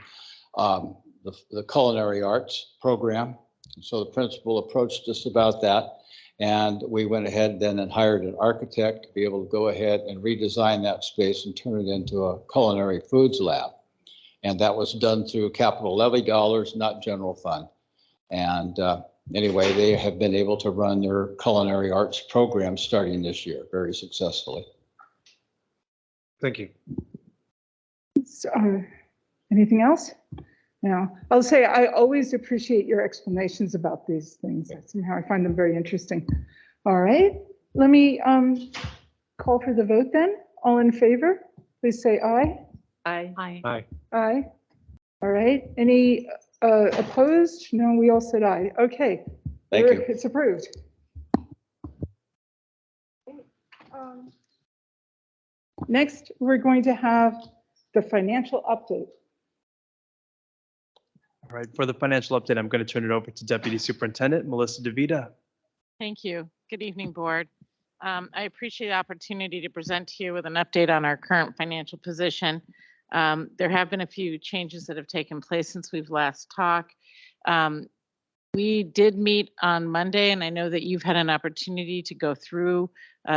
the culinary arts program. So the principal approached us about that. And we went ahead then and hired an architect to be able to go ahead and redesign that space and turn it into a culinary foods lab. And that was done through capital levy dollars, not general fund. And anyway, they have been able to run their culinary arts program starting this year very successfully. Thank you. So, anything else? No, I'll say I always appreciate your explanations about these things. Somehow I find them very interesting. All right, let me call for the vote then. All in favor, please say aye. Aye. Aye. Aye. All right, any opposed? No, we all said aye. Okay. Thank you. It's approved. Next, we're going to have the financial update. All right, for the financial update, I'm going to turn it over to Deputy Superintendent Melissa DeVita. Thank you. Good evening, board. I appreciate the opportunity to present to you with an update on our current financial position. There have been a few changes that have taken place since we've last talked. We did meet on Monday, and I know that you've had an opportunity to go through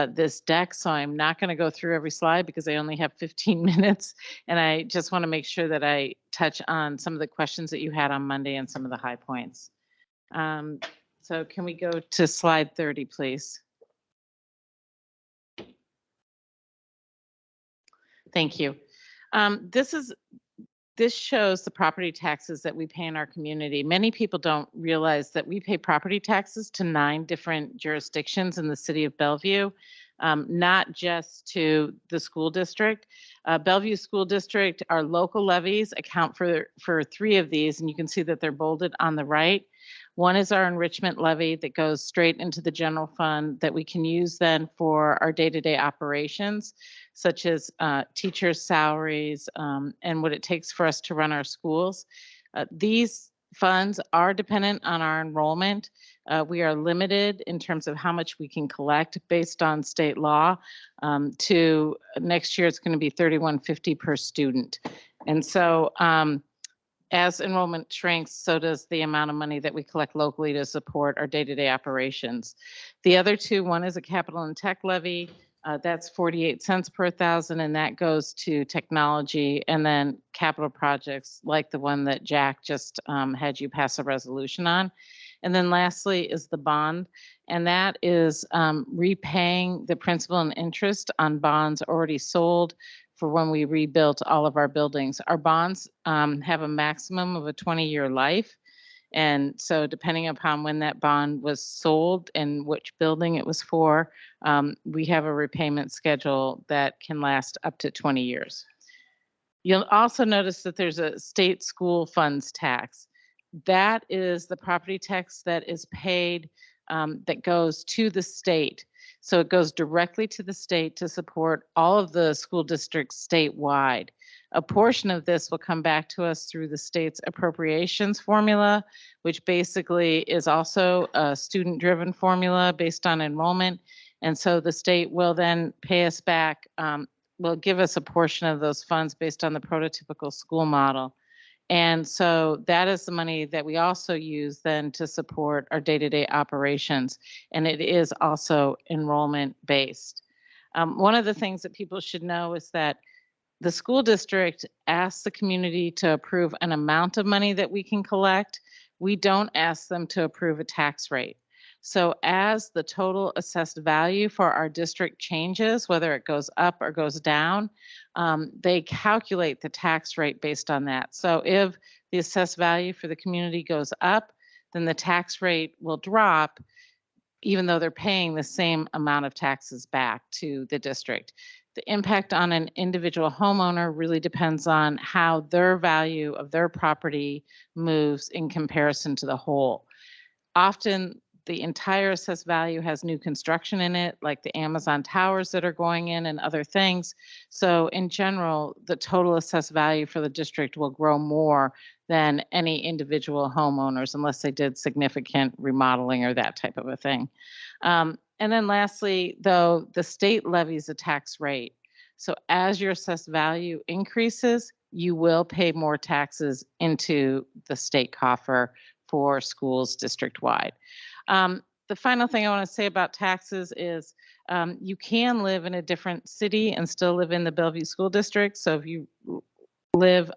this deck, so I'm not going to go through every slide because I only have 15 minutes, and I just want to make sure that I touch on some of the questions that you had on Monday and some of the high points. So can we go to slide 30, please? Thank you. This shows the property taxes that we pay in our community. Many people don't realize that we pay property taxes to 9 different jurisdictions in the city of Bellevue, not just to the school district. Bellevue School District, our local levies account for 3 of these, and you can see that they're bolded on the right. One is our enrichment levy that goes straight into the general fund that we can use then for our day-to-day operations, such as teachers' salaries and what it takes for us to run our schools. These funds are dependent on our enrollment. We are limited in terms of how much we can collect based on state law. To next year, it's going to be $31.50 per student. And so as enrollment shrinks, so does the amount of money that we collect locally to support our day-to-day operations. The other 2, one is a capital and tech levy. That's 48 cents per thousand, and that goes to technology and then capital projects like the one that Jack just had you pass a resolution on. And then lastly is the bond, and that is repaying the principal and interest on bonds already sold for when we rebuilt all of our buildings. Our bonds have a maximum of a 20-year life. And so depending upon when that bond was sold and which building it was for, we have a repayment schedule that can last up to 20 years. You'll also notice that there's a state school funds tax. That is the property tax that is paid that goes to the state. So it goes directly to the state to support all of the school districts statewide. A portion of this will come back to us through the state's appropriations formula, which basically is also a student-driven formula based on enrollment. And so the state will then pay us back, will give us a portion of those funds based on the prototypical school model. And so that is the money that we also use then to support our day-to-day operations. And it is also enrollment based. One of the things that people should know is that the school district asks the community to approve an amount of money that we can collect. We don't ask them to approve a tax rate. So as the total assessed value for our district changes, whether it goes up or goes down, they calculate the tax rate based on that. So if the assessed value for the community goes up, then the tax rate will drop, even though they're paying the same amount of taxes back to the district. The impact on an individual homeowner really depends on how their value of their property moves in comparison to the whole. Often the entire assessed value has new construction in it, like the Amazon towers that are going in and other things. So in general, the total assessed value for the district will grow more than any individual homeowners unless they did significant remodeling or that type of a thing. And then lastly, though, the state levies a tax rate. So as your assessed value increases, you will pay more taxes into the state coffer for schools district-wide. The final thing I want to say about taxes is you can live in a different city and still live in the Bellevue School District. So if you live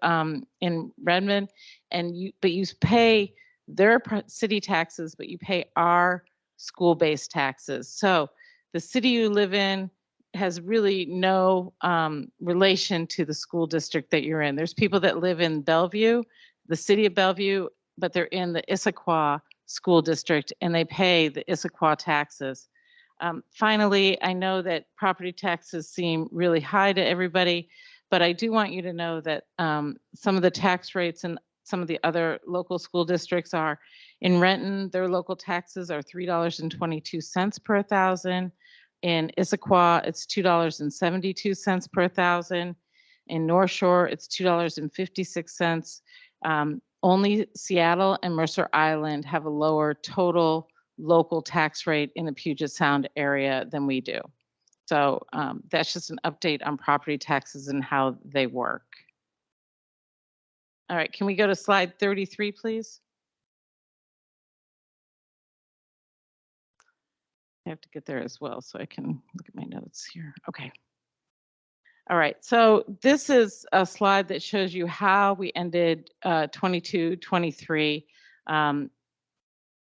in Redmond and you pay their city taxes, but you pay our school-based taxes. So the city you live in has really no relation to the school district that you're in. There's people that live in Bellevue, the city of Bellevue, but they're in the Issaquah school district and they pay the Issaquah taxes. Finally, I know that property taxes seem really high to everybody, but I do want you to know that some of the tax rates in some of the other local school districts are in Renton, their local taxes are $3.22 per thousand. In Issaquah, it's $2.72 per thousand. In North Shore, it's $2.56. Only Seattle and Mercer Island have a lower total local tax rate in the Puget Sound area than we do. So that's just an update on property taxes and how they work. All right, can we go to slide 33, please? I have to get there as well so I can look at my notes here. Okay. All right, so this is a slide that shows you how we ended 22-23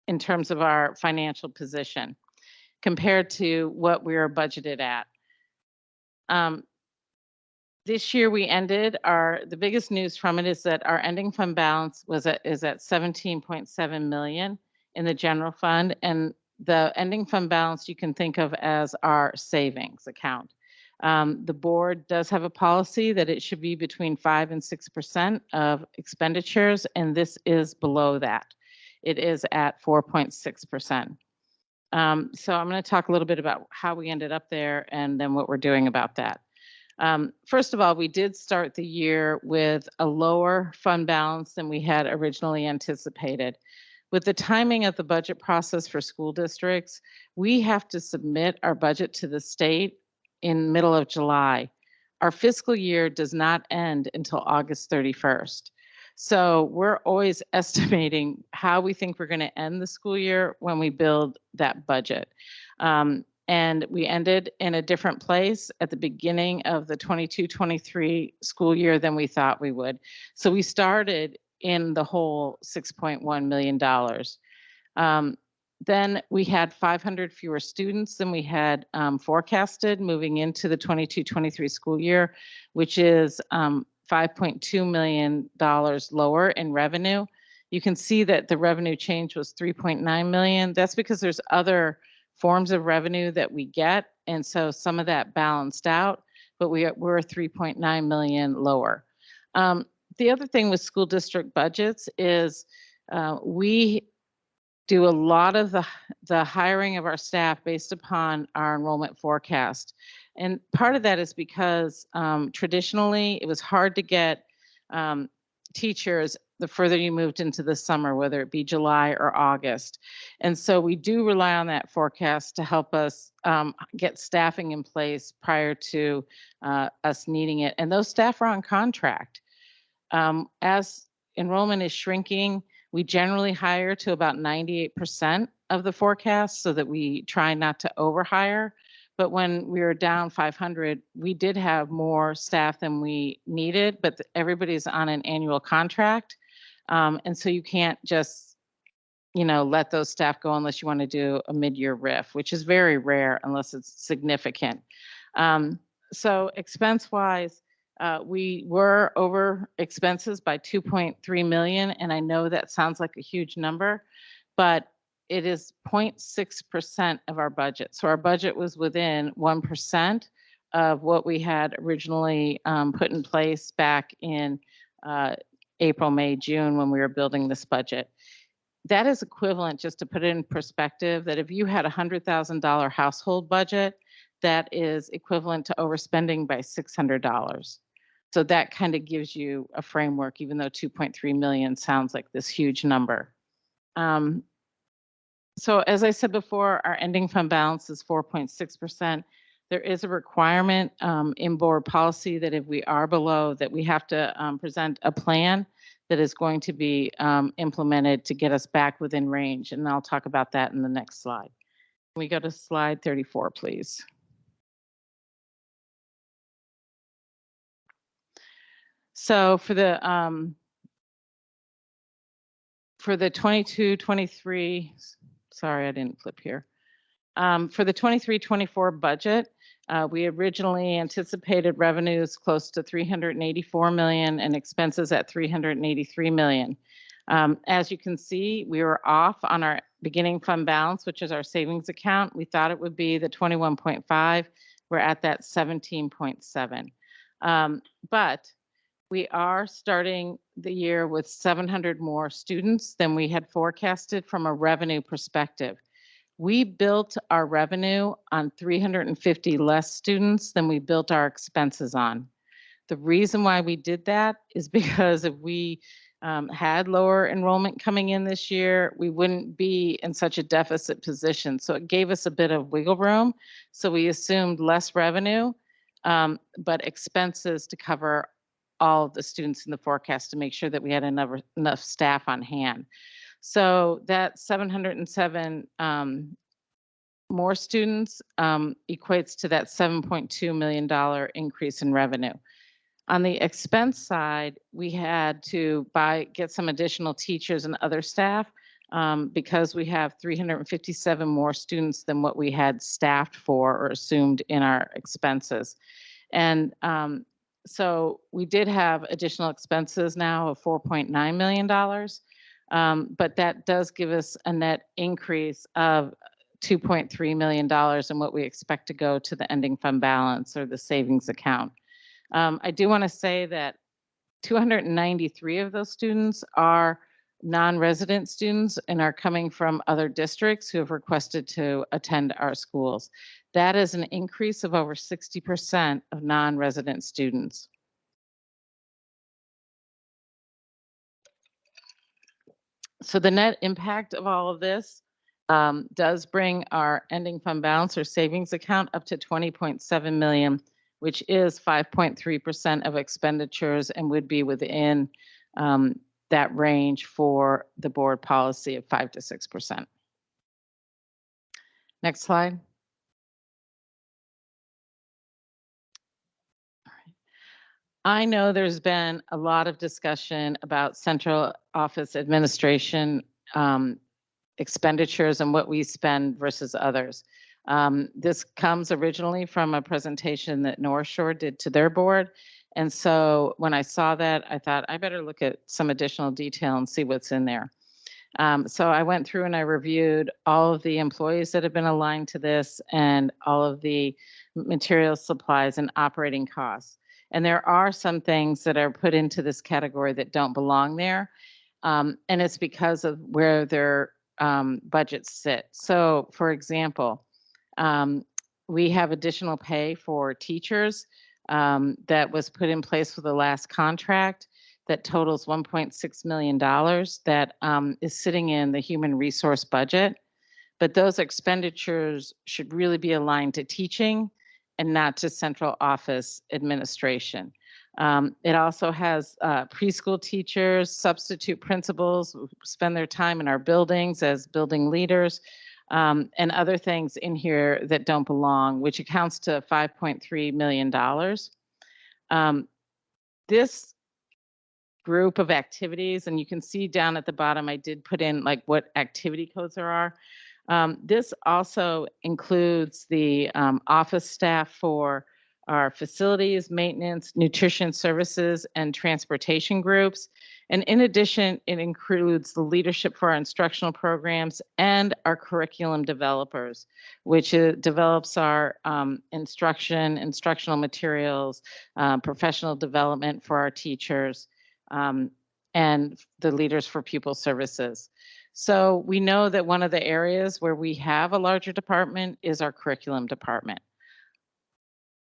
in terms of our financial position compared to what we were budgeted at. This year we ended the biggest news from it is that our ending fund balance is at 17.7 million in the general fund, and the ending fund balance you can think of as our savings account. The board does have a policy that it should be between 5 and 6% of expenditures, and this is below that. It is at 4.6%. So I'm going to talk a little bit about how we ended up there and then what we're doing about that. First of all, we did start the year with a lower fund balance than we had originally anticipated. With the timing of the budget process for school districts, we have to submit our budget to the state in the middle of July. Our fiscal year does not end until August 31st. So we're always estimating how we think we're going to end the school year when we build that budget. And we ended in a different place at the beginning of the 22-23 school year than we thought we would. So we started in the whole $6.1 million. Then we had 500 fewer students than we had forecasted moving into the 22-23 school year, which is $5.2 million lower in revenue. You can see that the revenue change was 3.9 million. That's because there's other forms of revenue that we get, and so some of that balanced out, but we're 3.9 million lower. The other thing with school district budgets is we do a lot of the hiring of our staff based upon our enrollment forecast. And part of that is because traditionally it was hard to get teachers the further you moved into the summer, whether it be July or August. And so we do rely on that forecast to help us get staffing in place prior to us needing it. And those staff are on contract. As enrollment is shrinking, we generally hire to about 98% of the forecast so that we try not to overhire. But when we were down 500, we did have more staff than we needed, but everybody's on an annual contract. And so you can't just, let those staff go unless you want to do a mid-year RIF, which is very rare unless it's significant. So expense-wise, we were over expenses by 2.3 million, and I know that sounds like a huge number, but it is 0.6% of our budget. So our budget was within 1% of what we had originally put in place back in April, May, June, when we were building this budget. That is equivalent, just to put it in perspective, that if you had a $100,000 household budget, that is equivalent to overspending by $600. So that kind of gives you a framework, even though 2.3 million sounds like this huge number. So as I said before, our ending fund balance is 4.6%. There is a requirement in board policy that if we are below, that we have to present a plan that is going to be implemented to get us back within range. And I'll talk about that in the next slide. Can we go to slide 34, please? So for the 22-23, sorry, I didn't flip here. For the 23-24 budget, we originally anticipated revenues close to 384 million and expenses at 383 million. As you can see, we were off on our beginning fund balance, which is our savings account. We thought it would be the 21.5. We're at that 17.7. But we are starting the year with 700 more students than we had forecasted from a revenue perspective. We built our revenue on 350 less students than we built our expenses on. The reason why we did that is because if we had lower enrollment coming in this year, we wouldn't be in such a deficit position. So it gave us a bit of wiggle room. So we assumed less revenue, but expenses to cover all of the students in the forecast to make sure that we had enough staff on hand. So that 707 more students equates to that $7.2 million increase in revenue. On the expense side, we had to get some additional teachers and other staff because we have 357 more students than what we had staffed for or assumed in our expenses. And so we did have additional expenses now of $4.9 million, but that does give us a net increase of $2.3 million in what we expect to go to the ending fund balance or the savings account. I do want to say that 293 of those students are non-resident students and are coming from other districts who have requested to attend our schools. That is an increase of over 60% of non-resident students. So the net impact of all of this does bring our ending fund balance or savings account up to 20.7 million, which is 5.3% of expenditures and would be within that range for the board policy of 5 to 6%. Next slide. I know there's been a lot of discussion about central office administration expenditures and what we spend versus others. This comes originally from a presentation that North Shore did to their board. And so when I saw that, I thought I better look at some additional detail and see what's in there. So I went through and I reviewed all of the employees that have been aligned to this and all of the materials, supplies, and operating costs. And there are some things that are put into this category that don't belong there. And it's because of where their budgets sit. So for example, we have additional pay for teachers that was put in place for the last contract that totals $1.6 million that is sitting in the human resource budget. But those expenditures should really be aligned to teaching and not to central office administration. It also has preschool teachers, substitute principals who spend their time in our buildings as building leaders, and other things in here that don't belong, which accounts to $5.3 million. This group of activities, and you can see down at the bottom, I did put in like what activity codes there are. This also includes the office staff for our facilities, maintenance, nutrition services, and transportation groups. And in addition, it includes the leadership for our instructional programs and our curriculum developers, which develops our instructional materials, professional development for our teachers, and the leaders for pupil services. So we know that one of the areas where we have a larger department is our curriculum department.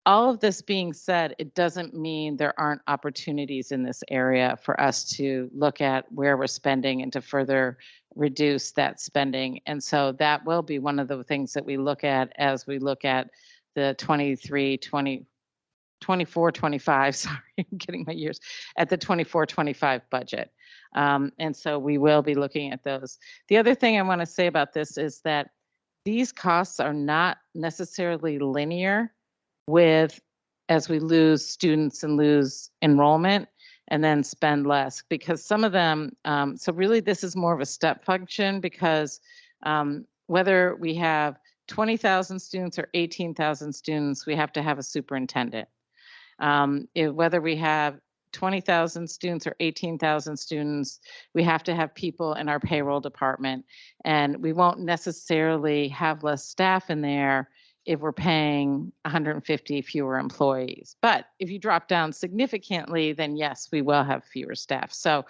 All of this being said, it doesn't mean there aren't opportunities in this area for us to look at where we're spending and to further reduce that spending. And so that will be one of the things that we look at as we look at the 24-25, sorry, I'm getting my years, at the 24-25 budget. And so we will be looking at those. The other thing I want to say about this is that these costs are not necessarily linear with as we lose students and lose enrollment and then spend less, because some of them, so really this is more of a step function, because whether we have 20,000 students or 18,000 students, we have to have a superintendent. Whether we have 20,000 students or 18,000 students, we have to have people in our payroll department, and we won't necessarily have less staff in there if we're paying 150 fewer employees. But if you drop down significantly, then yes, we will have fewer staff. So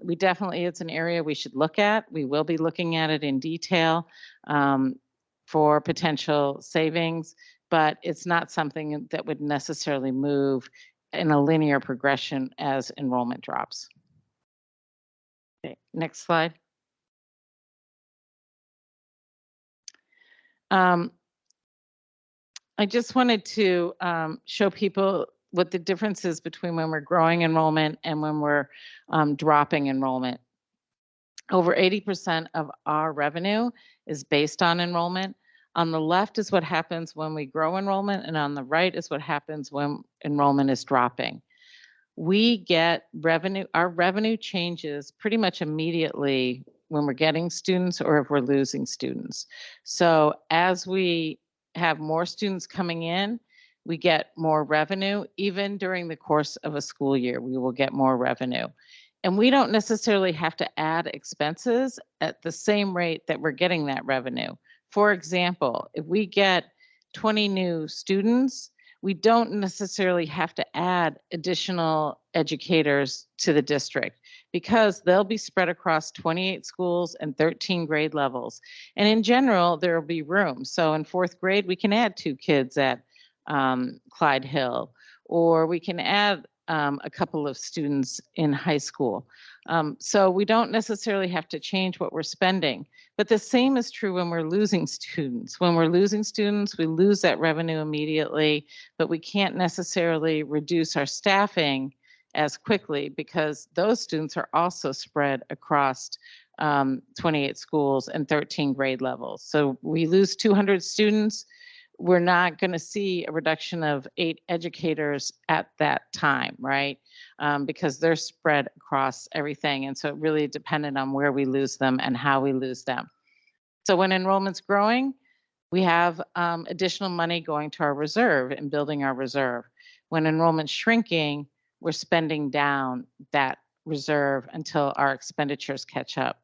we definitely, it's an area we should look at. We will be looking at it in detail for potential savings, but it's not something that would necessarily move in a linear progression as enrollment drops. Okay, next slide. I just wanted to show people what the difference is between when we're growing enrollment and when we're dropping enrollment. Over 80% of our revenue is based on enrollment. On the left is what happens when we grow enrollment, and on the right is what happens when enrollment is dropping. We get revenue, our revenue changes pretty much immediately when we're getting students or if we're losing students. So as we have more students coming in, we get more revenue. Even during the course of a school year, we will get more revenue. And we don't necessarily have to add expenses at the same rate that we're getting that revenue. For example, if we get 20 new students, we don't necessarily have to add additional educators to the district because they'll be spread across 28 schools and 13 grade levels. And in general, there will be room. So in 4th grade, we can add 2 kids at Clyde Hill, or we can add a couple of students in high school. So we don't necessarily have to change what we're spending. But the same is true when we're losing students. When we're losing students, we lose that revenue immediately, but we can't necessarily reduce our staffing as quickly because those students are also spread across 28 schools and 13 grade levels. So we lose 200 students, we're not going to see a reduction of 8 educators at that time, right? Because they're spread across everything. And so it really depended on where we lose them and how we lose them. So when enrollment's growing, we have additional money going to our reserve and building our reserve. When enrollment's shrinking, we're spending down that reserve until our expenditures catch up.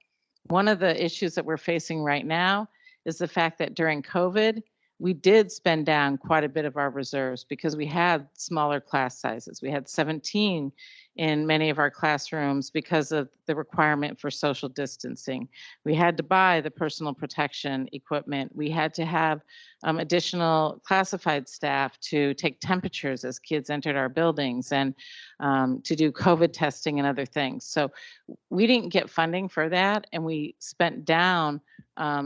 One of the issues that we're facing right now is the fact that during COVID, we did spend down quite a bit of our reserves because we had smaller class sizes. We had 17 in many of our classrooms because of the requirement for social distancing. We had to buy the personal protection equipment. We had to have additional classified staff to take temperatures as kids entered our buildings and to do COVID testing and other things. So we didn't get funding for that, and we spent down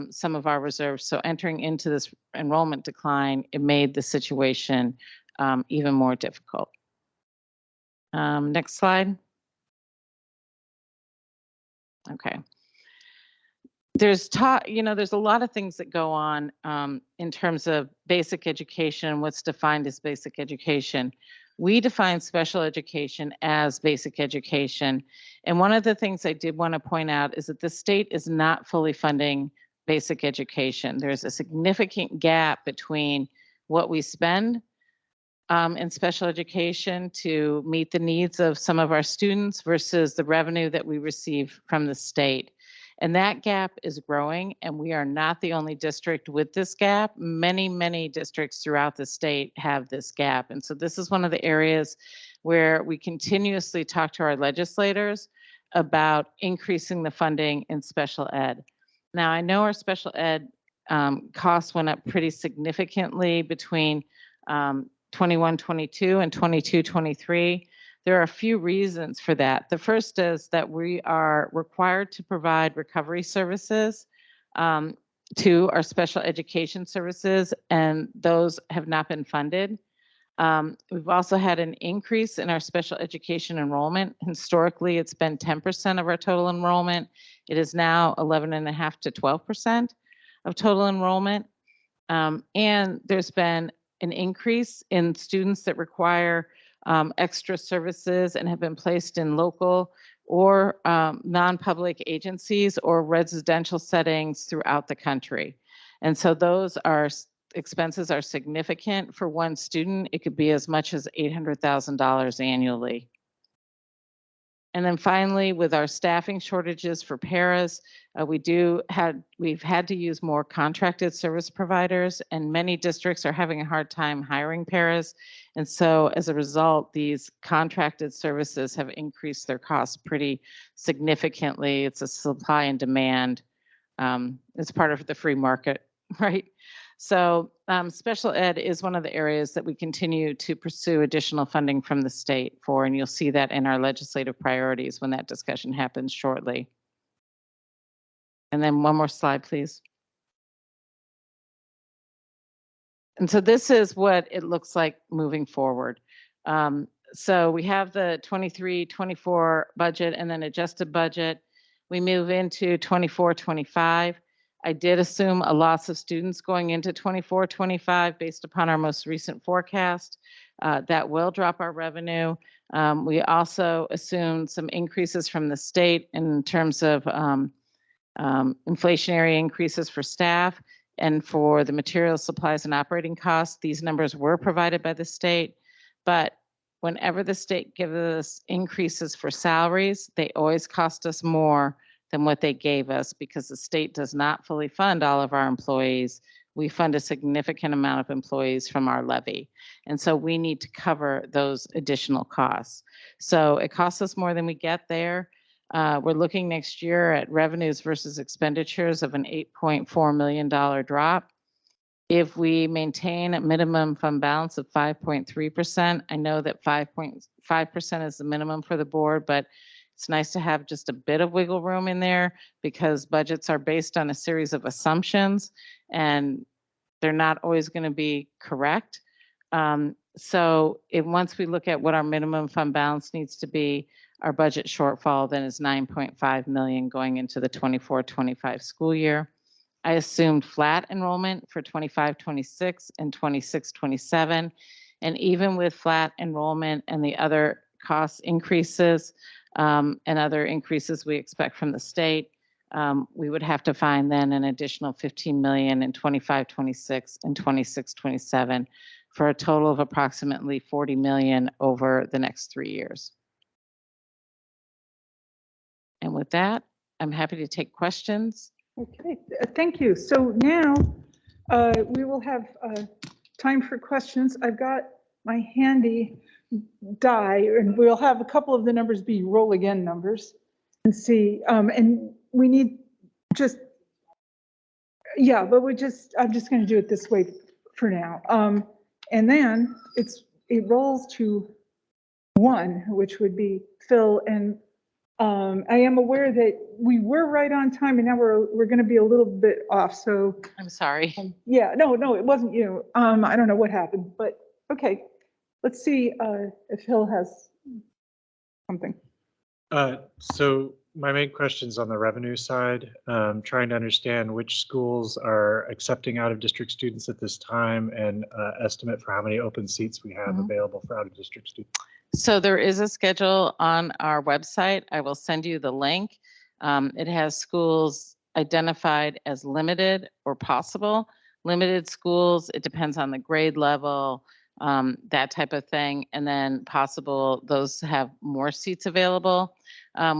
some of our reserves. So entering into this enrollment decline, it made the situation even more difficult. Next slide. Okay. There's there's a lot of things that go on in terms of basic education, what's defined as basic education. We define special education as basic education. And one of the things I did want to point out is that the state is not fully funding basic education. There's a significant gap between what we spend in special education to meet the needs of some of our students versus the revenue that we receive from the state. And that gap is growing, and we are not the only district with this gap. Many, many districts throughout the state have this gap. And so this is one of the areas where we continuously talk to our legislators about increasing the funding in special ed. Now, I know our special ed costs went up pretty significantly between 21-22 and 22-23. There are a few reasons for that. The first is that we are required to provide recovery services to our special education services, and those have not been funded. We've also had an increase in our special education enrollment. Historically, it's been 10% of our total enrollment. It is now 11.5% to 12% of total enrollment. And there's been an increase in students that require extra services and have been placed in local or non-public agencies or residential settings throughout the country. And so those expenses are significant for one student. It could be as much as $800,000 annually. And then finally, with our staffing shortages for paras, we've had to use more contracted service providers, and many districts are having a hard time hiring paras. And so as a result, these contracted services have increased their costs pretty significantly. It's a supply and demand. It's part of the free market, right? So special ed is one of the areas that we continue to pursue additional funding from the state for, and you'll see that in our legislative priorities when that discussion happens shortly. And then one more slide, please. And so this is what it looks like moving forward. So we have the 23-24 budget and then adjusted budget. We move into 24-25. I did assume a loss of students going into 24-25 based upon our most recent forecast. That will drop our revenue. We also assumed some increases from the state in terms of inflationary increases for staff and for the materials, supplies, and operating costs. These numbers were provided by the state, but whenever the state gives us increases for salaries, they always cost us more than what they gave us because the state does not fully fund all of our employees. We fund a significant amount of employees from our levy. And so we need to cover those additional costs. So it costs us more than we get there. We're looking next year at revenues versus expenditures of an $8.4 million drop. If we maintain a minimum fund balance of 5.3%, I know that 5.5% is the minimum for the board, but it's nice to have just a bit of wiggle room in there because budgets are based on a series of assumptions and they're not always going to be correct. So once we look at what our minimum fund balance needs to be, our budget shortfall then is $9.5 million going into the 24-25 school year. I assumed flat enrollment for 25-26 and 26-27. And even with flat enrollment and the other cost increases, and other increases we expect from the state, we would have to find then an additional $15 million in 25-26 and 26-27 for a total of approximately $40 million over the next 3 years. And with that, I'm happy to take questions. Okay, thank you. So now we will have time for questions. I've got my handy die, and we'll have a couple of the numbers be roll again numbers and see. And we need just, yeah, but I'm just going to do it this way for now. And then it rolls to 1, which would be Phil. And I am aware that we were right on time, and now we're going to be a little bit off. So I'm sorry. Yeah, no, it wasn't you. I don't know what happened, but okay. Let's see if Phil has something. So my main question is on the revenue side, trying to understand which schools are accepting out-of-district students at this time and estimate for how many open seats we have available for out-of-district students. So there is a schedule on our website. I will send you the link. It has schools identified as limited or possible. Limited schools, it depends on the grade level, that type of thing. And then possible those have more seats available.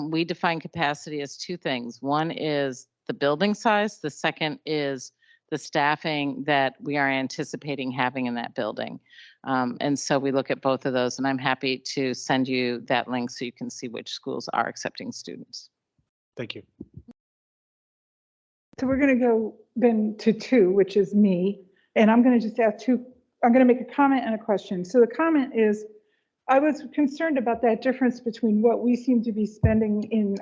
We define capacity as two things. One is the building size. The second is the staffing that we are anticipating having in that building. And so we look at both of those, and I'm happy to send you that link so you can see which schools are accepting students. Thank you. So we're going to go then to 2, which is me. And I'm going to just ask 2. I'm going to make a comment and a question. So the comment is, I was concerned about that difference between what we seem to be spending in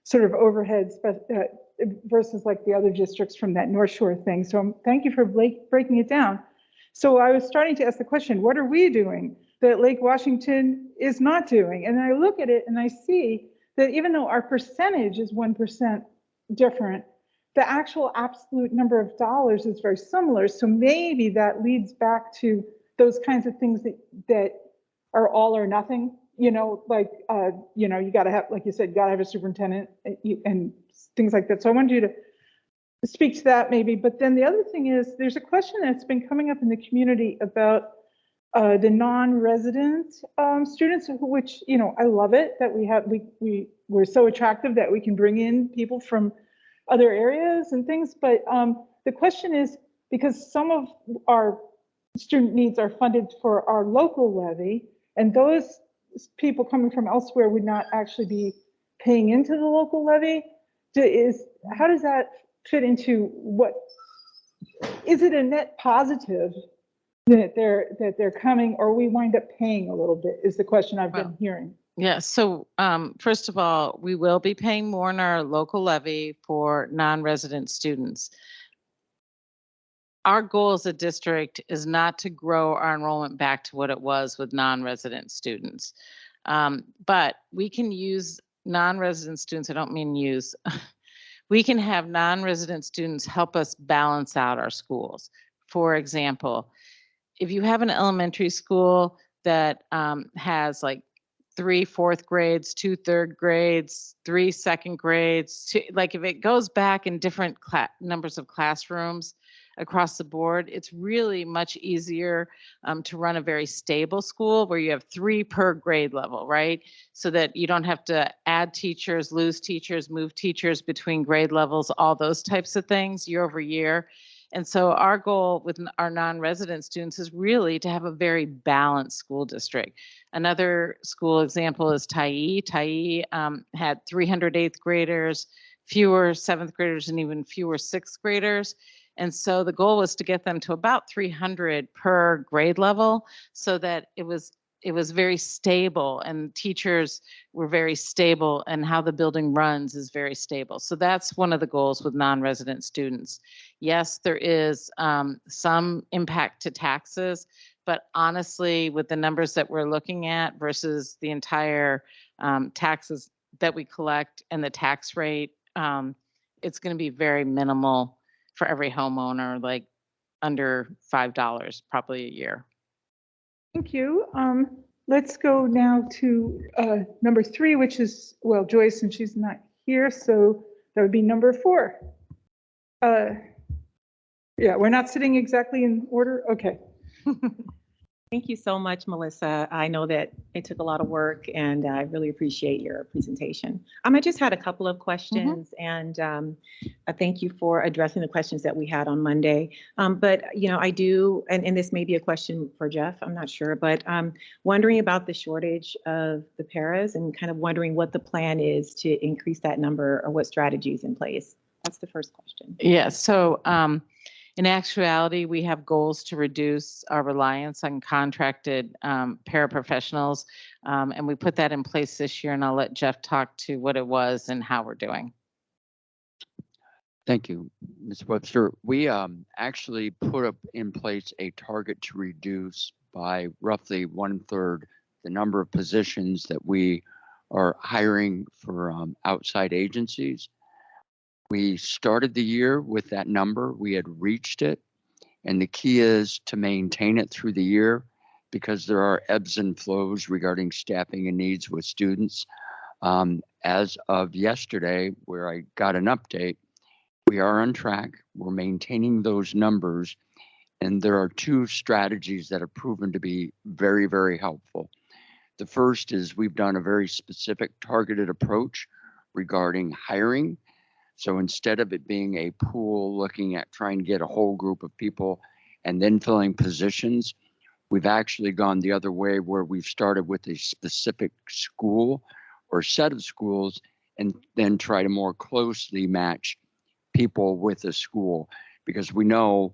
sort of overheads versus like the other districts from that North Shore thing. So thank you for breaking it down. So I was starting to ask the question, what are we doing that Lake Washington is not doing? And I look at it and I see that even though our percentage is 1% different, the actual absolute number of dollars is very similar. So maybe that leads back to those kinds of things that are all or nothing, like, you got to have, like you said, you got to have a superintendent and things like that. So I wanted you to speak to that maybe. But then the other thing is, there's a question that's been coming up in the community about the non-resident students, which, I love it that we're so attractive that we can bring in people from other areas and things. But the question is, because some of our student needs are funded for our local levy, and those people coming from elsewhere would not actually be paying into the local levy. How does that fit into what, is it a net positive that they're coming, or we wind up paying a little bit, is the question I've been hearing. Yeah, so first of all, we will be paying more in our local levy for non-resident students. Our goal as a district is not to grow our enrollment back to what it was with non-resident students. But we can use non-resident students, I don't mean use, we can have non-resident students help us balance out our schools. For example, if you have an elementary school that has like 3 4th grades, 2 3rd grades, 3 2nd grades, like if it goes back in different numbers of classrooms across the board, it's really much easier to run a very stable school where you have 3 per grade level, right? So that you don't have to add teachers, lose teachers, move teachers between grade levels, all those types of things year over year. And so our goal with our non-resident students is really to have a very balanced school district. Another school example is Tyee. Tyee had 300 8th graders, fewer 7th graders, and even fewer 6th graders. And so the goal was to get them to about 300 per grade level so that it was very stable and teachers were very stable and how the building runs is very stable. So that's one of the goals with non-resident students. Yes, there is some impact to taxes, but honestly, with the numbers that we're looking at versus the entire taxes that we collect and the tax rate, it's going to be very minimal for every homeowner, like under $5 probably a year. Thank you. Let's go now to number 3, which is, well, Joyce, and she's not here, so that would be number 4. Yeah, we're not sitting exactly in order. Okay. Thank you so much, Melissa. I know that it took a lot of work, and I really appreciate your presentation. I just had a couple of questions, and I thank you for addressing the questions that we had on Monday. But I do, and this may be a question for Jeff, I'm not sure, but wondering about the shortage of the paras and kind of wondering what the plan is to increase that number or what strategies in place. That's the first question. Yeah, so in actuality, we have goals to reduce our reliance on contracted paraprofessionals, and we put that in place this year, and I'll let Jeff talk to what it was and how we're doing. Thank you, Ms. Webster. We actually put up in place a target to reduce by roughly 1/3 the number of positions that we are hiring for outside agencies. We started the year with that number. We had reached it. And the key is to maintain it through the year because there are ebbs and flows regarding staffing and needs with students. As of yesterday, where I got an update, we are on track. We're maintaining those numbers. And there are two strategies that have proven to be very, very helpful. The first is we've done a very specific targeted approach regarding hiring. So instead of it being a pool looking at trying to get a whole group of people and then filling positions, we've actually gone the other way where we've started with a specific school or set of schools and then try to more closely match people with a school, because we know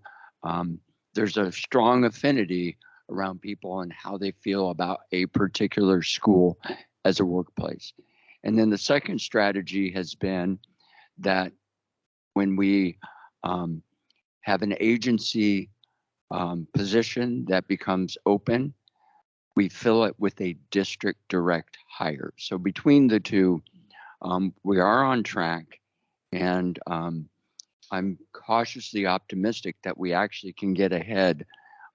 there's a strong affinity around people and how they feel about a particular school as a workplace. And then the second strategy has been that when we have an agency position that becomes open, we fill it with a district direct hire. So between the two, we are on track, and I'm cautiously optimistic that we actually can get ahead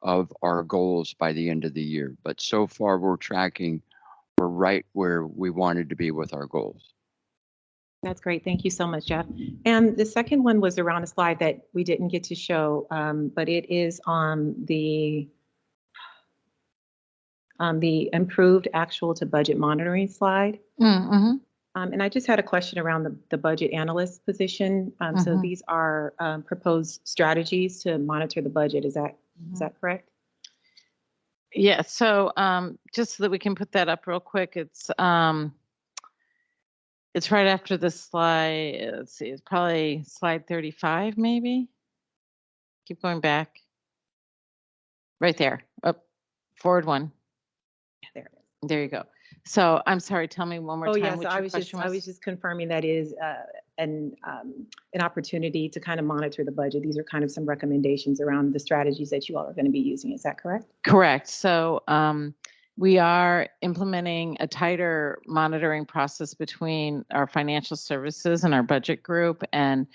of our goals by the end of the year. But so far we're right where we wanted to be with our goals. That's great. Thank you so much, Jeff. And the second one was around a slide that we didn't get to show, but it is on the improved actual to budget monitoring slide. Mm-hmm. And I just had a question around the budget analyst position. So these are proposed strategies to monitor the budget. Is that correct? Yeah. So just so that we can put that up real quick, it's right after the slide. Let's see, it's probably slide 35, maybe. Keep going back. Right there. Up, forward one. There you go. So I'm sorry. Tell me one more time. Yes, what your question I was just confirming that is an opportunity to kind of monitor the budget. These are kind of some recommendations around the strategies that you all are going to be using. Is that correct? Correct. So we are implementing a tighter monitoring process between our financial services and our budget group, and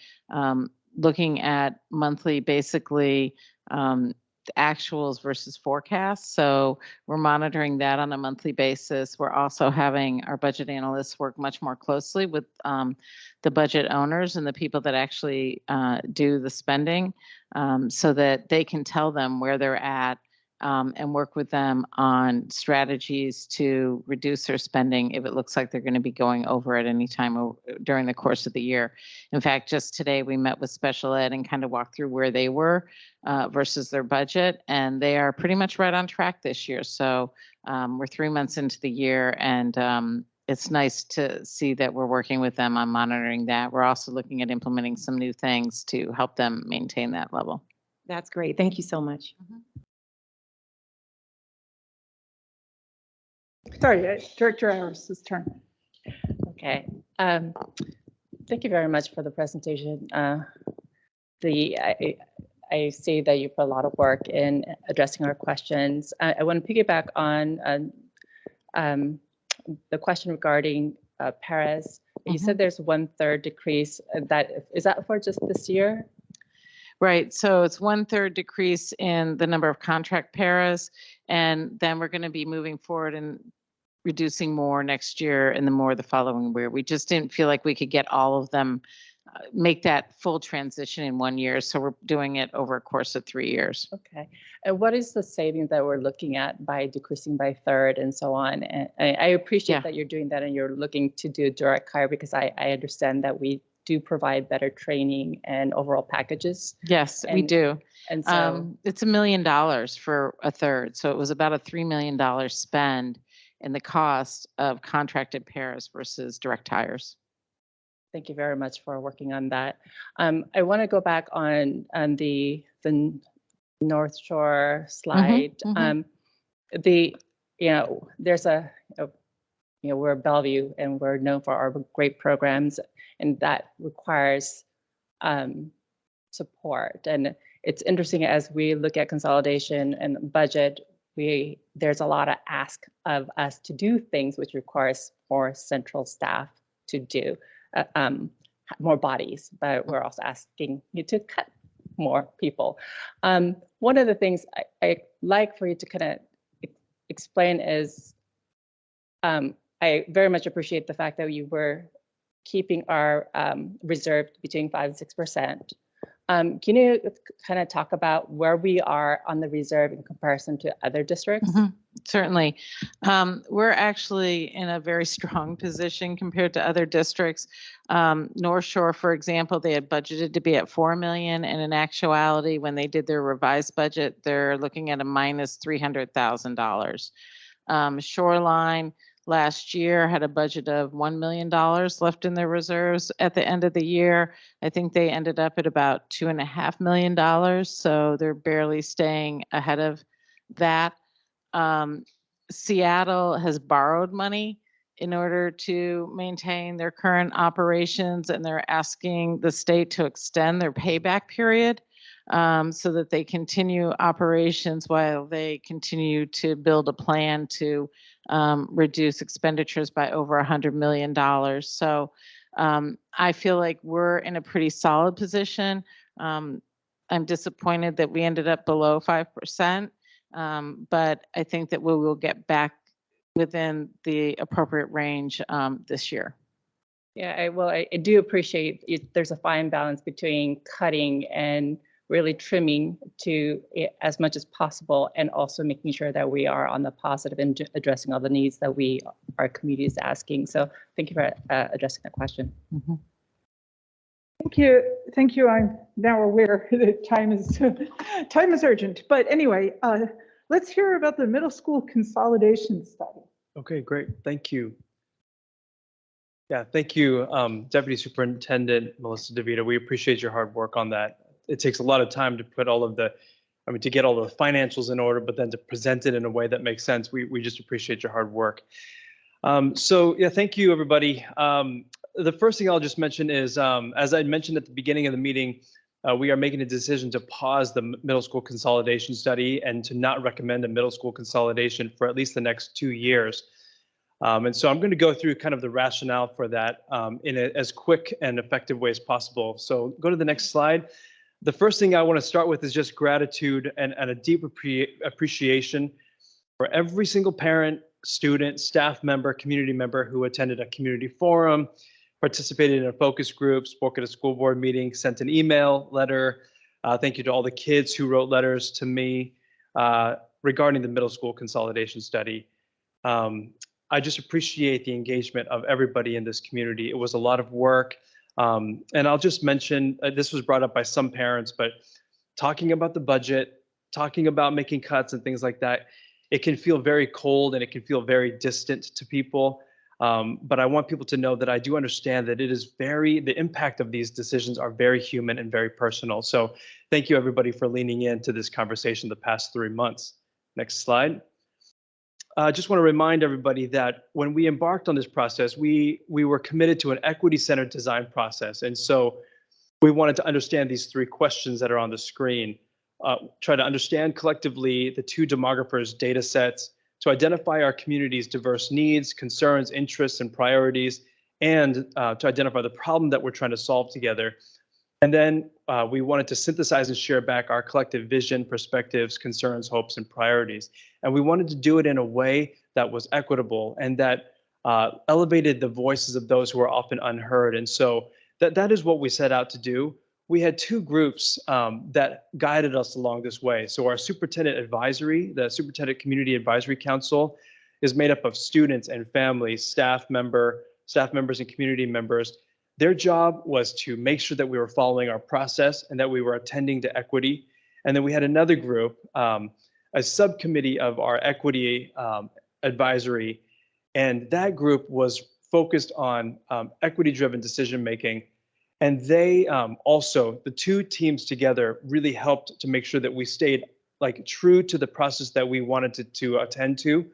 looking at monthly, basically, actuals versus forecasts. So we're monitoring that on a monthly basis. We're also having our budget analysts work much more closely with the budget owners and the people that actually do the spending, so that they can tell them where they're at and work with them on strategies to reduce their spending if it looks like they're going to be going over at any time during the course of the year. In fact, just today we met with special ed and kind of walked through where they were versus their budget, and they are pretty much right on track this year. So we're 3 months into the year, and it's nice to see that we're working with them on monitoring that. We're also looking at implementing some new things to help them maintain that level. That's great. Thank you so much. Sorry, Director Harris's turn. Okay. Thank you very much for the presentation. I see that you put a lot of work in addressing our questions. I want to piggyback on the question regarding Paris. You said there's 1/3 decrease. Is that for just this year? Right. So it's 1/3 decrease in the number of contract paras, and then we're going to be moving forward and reducing more next year and the more the following year. We just didn't feel like we could get all of them, make that full transition in 1 year. So we're doing it over a course of 3 years. Okay. And what is the savings that we're looking at by decreasing by 1/3 and so on? And I appreciate that you're doing that and you're looking to do direct hire, because I understand that we do provide better training and overall packages. Yes, we do. And so it's $1 million for 1/3. So it was about a $3 million spend in the cost of contracted paras versus direct hires. thank you very much for working on that. I want to go back on the North Shore slide. There's we're Bellevue and we're known for our great programs, and that requires support. And it's interesting as we look at consolidation and budget, there's a lot of ask of us to do things which requires more central staff to do, more bodies, but we're also asking you to cut more people. One of the things I like for you to kind of explain is I very much appreciate the fact that you were keeping our reserve between 5 and 6%. Can you kind of talk about where we are on the reserve in comparison to other districts? Certainly. We're actually in a very strong position compared to other districts. North Shore, for example, they had budgeted to be at 4 million, and in actuality, when they did their revised budget, they're looking at a minus $300,000. Shoreline last year had a budget of $1 million left in their reserves at the end of the year. I think they ended up at about $2.5 million, so they're barely staying ahead of that. Seattle has borrowed money in order to maintain their current operations, and they're asking the state to extend their payback period so that they continue operations while they continue to build a plan to reduce expenditures by over $100 million. So I feel like we're in a pretty solid position. I'm disappointed that we ended up below 5%. But I think that we will get back within the appropriate range this year. Yeah, I do appreciate it. There's a fine balance between cutting and really trimming to as much as possible, and also making sure that we are on the positive and addressing all the needs that our community is asking. So thank you for addressing that question. Thank you. Thank you. I'm now aware that time is urgent. But anyway, let's hear about the middle school consolidation study. Okay, great. Thank you. Yeah, thank you, Deputy Superintendent Melissa DeVito. We appreciate your hard work on that. It takes a lot of time to put all of the, to get all the financials in order, but then to present it in a way that makes sense. We just appreciate your hard work. So yeah, thank you, everybody. The first thing I'll just mention is, as I mentioned at the beginning of the meeting, we are making a decision to pause the middle school consolidation study and to not recommend a middle school consolidation for at least the next 2 years. And so I'm going to go through kind of the rationale for that in as quick and effective way as possible. So go to the next slide. The first thing I want to start with is just gratitude and a deep appreciation for every single parent, student, staff member, community member who attended a community forum, participated in a focus group, spoke at a school board meeting, sent an email, letter. Thank you to all the kids who wrote letters to me regarding the middle school consolidation study. I just appreciate the engagement of everybody in this community. It was a lot of work. And I'll just mention, this was brought up by some parents, but talking about the budget, talking about making cuts and things like that, it can feel very cold and it can feel very distant to people. But I want people to know that I do understand that it is the impact of these decisions are very human and very personal. So thank you everybody for leaning into this conversation the past 3 months. Next slide. I just want to remind everybody that when we embarked on this process, we were committed to an equity-centered design process. And so we wanted to understand these 3 questions that are on the screen. Try to understand collectively the 2 demographers' data sets, to identify our community's diverse needs, concerns, interests, and priorities, and to identify the problem that we're trying to solve together. And then we wanted to synthesize and share back our collective vision, perspectives, concerns, hopes, and priorities. And we wanted to do it in a way that was equitable and that elevated the voices of those who are often unheard. And so that is what we set out to do. We had 2 groups that guided us along this way. So our superintendent advisory, the Superintendent Community Advisory Council, is made up of students and families, staff members and community members. Their job was to make sure that we were following our process and that we were attending to equity. And then we had another group, a subcommittee of our equity advisory, and that group was focused on equity-driven decision-making. And they also, the 2 teams together really helped to make sure that we stayed true to the process that we wanted to attend to.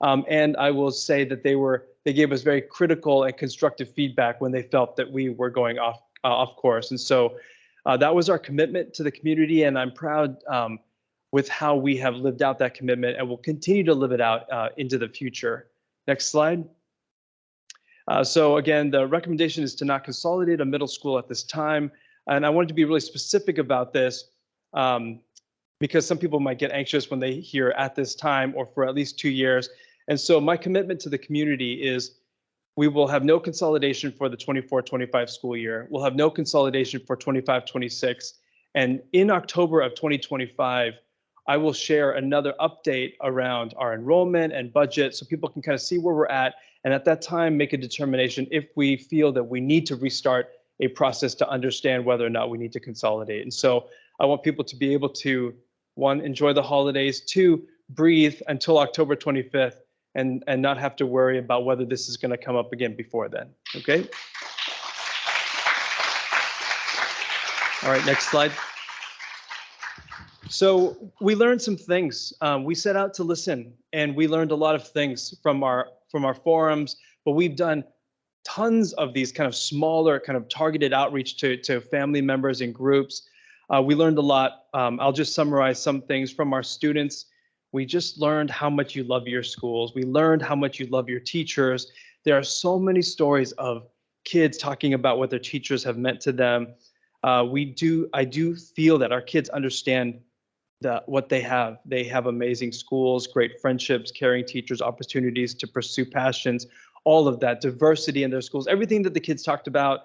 And I will say that they gave us very critical and constructive feedback when they felt that we were going off course. And so that was our commitment to the community, and I'm proud with how we have lived out that commitment and will continue to live it out into the future. Next slide. So again, the recommendation is to not consolidate a middle school at this time. And I wanted to be really specific about this because some people might get anxious when they hear at this time or for at least 2 years. And so my commitment to the community is we will have no consolidation for the 24-25 school year. We'll have no consolidation for 25-26. And in October of 2025, I will share another update around our enrollment and budget so people can kind of see where we're at. And at that time, make a determination if we feel that we need to restart a process to understand whether or not we need to consolidate. And so I want people to be able to, one, enjoy the holidays, two, breathe until October 25th and not have to worry about whether this is going to come up again before then. Okay. All right, next slide. So we learned some things. We set out to listen, and we learned a lot of things from our forums, but we've done tons of these kind of smaller, kind of targeted outreach to family members and groups. We learned a lot. I'll just summarize some things from our students. We just learned how much you love your schools. We learned how much you love your teachers. There are so many stories of kids talking about what their teachers have meant to them. I do feel that our kids understand what they have. They have amazing schools, great friendships, caring teachers, opportunities to pursue passions, all of that, diversity in their schools. Everything that the kids talked about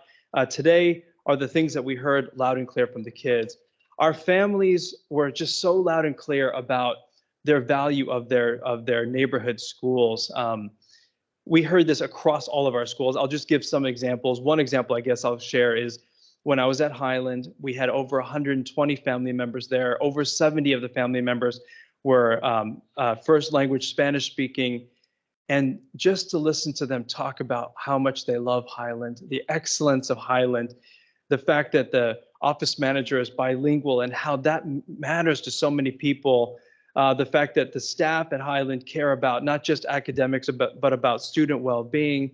today are the things that we heard loud and clear from the kids. Our families were just so loud and clear about their value of their neighborhood schools. We heard this across all of our schools. I'll just give some examples. One example I guess I'll share is when I was at Highland, we had over 120 family members there. Over 70 of the family members were first language Spanish speaking. And just to listen to them talk about how much they love Highland, the excellence of Highland, the fact that the office manager is bilingual and how that matters to so many people, the fact that the staff at Highland care about not just academics, but about student well-being,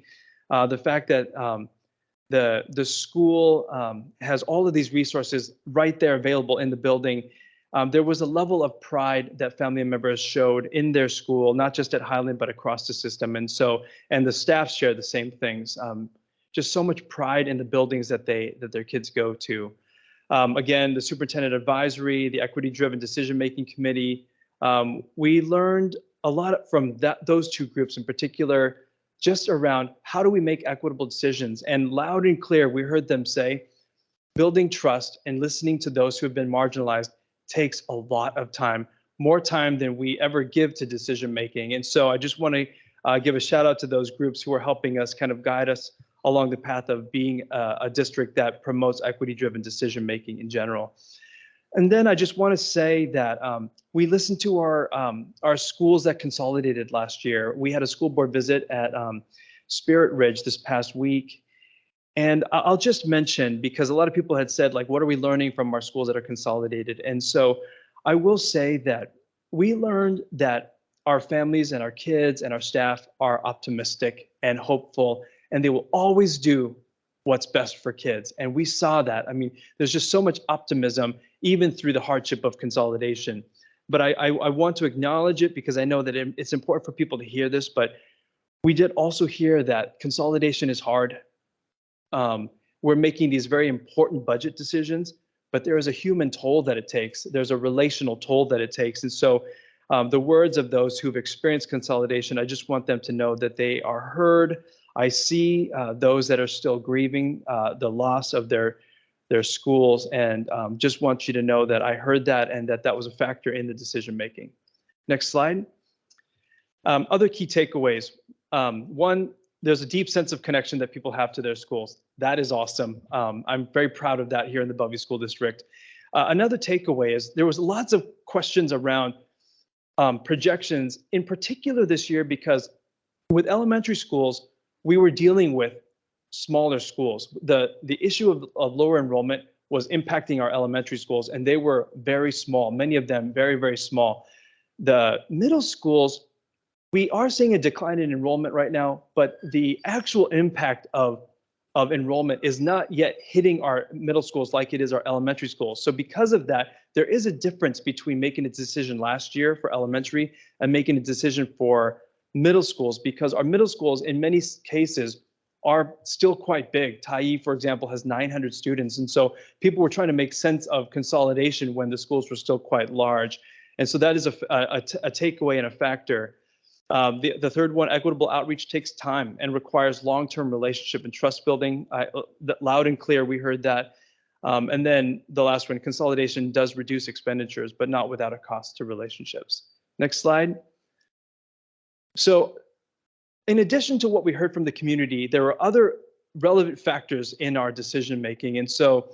the fact that the school has all of these resources right there available in the building. There was a level of pride that family members showed in their school, not just at Highland, but across the system. And the staff share the same things. Just so much pride in the buildings that their kids go to. Again, the superintendent advisory, the equity-driven decision-making committee. We learned a lot from those two groups in particular, just around how do we make equitable decisions. And loud and clear, we heard them say, building trust and listening to those who have been marginalized takes a lot of time, more time than we ever give to decision making. And so I just want to give a shout out to those groups who are helping us kind of guide us along the path of being a district that promotes equity-driven decision making in general. And then I just want to say that we listened to our schools that consolidated last year. We had a school board visit at Spirit Ridge this past week. And I'll just mention, because a lot of people had said, like, what are we learning from our schools that are consolidated? And so I will say that we learned that our families and our kids and our staff are optimistic and hopeful, and they will always do what's best for kids. And we saw that. I mean, there's just so much optimism, even through the hardship of consolidation. But I want to acknowledge it because I know that it's important for people to hear this, but we did also hear that consolidation is hard. We're making these very important budget decisions, but there is a human toll that it takes. There's a relational toll that it takes. And so the words of those who've experienced consolidation, I just want them to know that they are heard. I see those that are still grieving the loss of their schools, and just want you to know that I heard that and that was a factor in the decision making. Next slide. Other key takeaways. One, there's a deep sense of connection that people have to their schools. That is awesome. I'm very proud of that here in the Bellevue School District. Another takeaway is there was lots of questions around projections, in particular this year, because with elementary schools, we were dealing with smaller schools. The issue of lower enrollment was impacting our elementary schools, and they were very small, many of them very, very small. The middle schools, we are seeing a decline in enrollment right now, but the actual impact of enrollment is not yet hitting our middle schools like it is our elementary schools. So because of that, there is a difference between making a decision last year for elementary and making a decision for middle schools, because our middle schools in many cases are still quite big. Tyee, for example, has 900 students. And so people were trying to make sense of consolidation when the schools were still quite large. And so that is a takeaway and a factor. The third one, equitable outreach takes time and requires long-term relationship and trust building. Loud and clear, we heard that. And then the last one, consolidation does reduce expenditures, but not without a cost to relationships. Next slide. So in addition to what we heard from the community, there are other relevant factors in our decision making. And so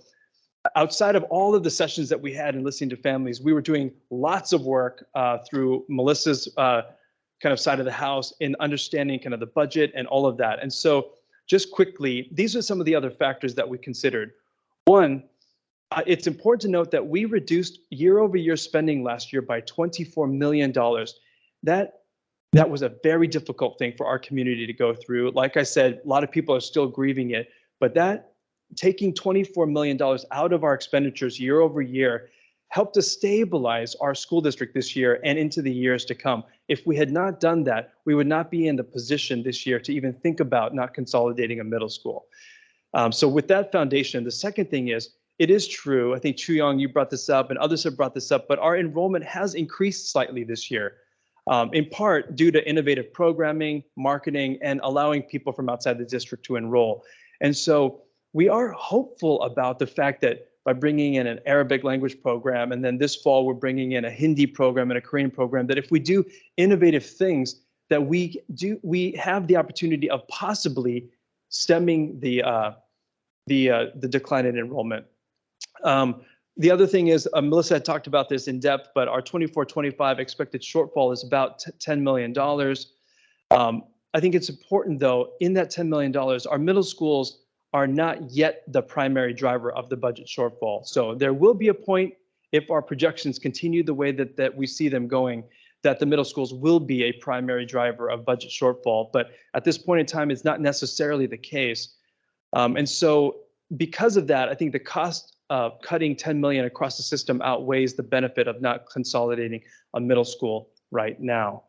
outside of all of the sessions that we had in listening to families, we were doing lots of work through Melissa's kind of side of the house in understanding kind of the budget and all of that. And so just quickly, these are some of the other factors that we considered. One, it's important to note that we reduced year-over-year spending last year by $24 million. That was a very difficult thing for our community to go through. Like I said, a lot of people are still grieving it, but that taking $24 million out of our expenditures year over year helped us stabilize our school district this year and into the years to come. If we had not done that, we would not be in the position this year to even think about not consolidating a middle school. So with that foundation, the second thing is, it is true, I think Chuyong, you brought this up and others have brought this up, but our enrollment has increased slightly this year, in part due to innovative programming, marketing, and allowing people from outside the district to enroll. And so we are hopeful about the fact that by bringing in an Arabic language program, and then this fall we're bringing in a Hindi program and a Korean program, that if we do innovative things, that we have the opportunity of possibly stemming the decline in enrollment. The other thing is, Melissa had talked about this in depth, but our 24-25 expected shortfall is about $10 million. I think it's important though, in that $10 million, our middle schools are not yet the primary driver of the budget shortfall. So there will be a point, if our projections continue the way that we see them going, that the middle schools will be a primary driver of budget shortfall. But at this point in time, it's not necessarily the case. And so because of that, I think the cost of cutting 10 million across the system outweighs the benefit of not consolidating a middle school right now.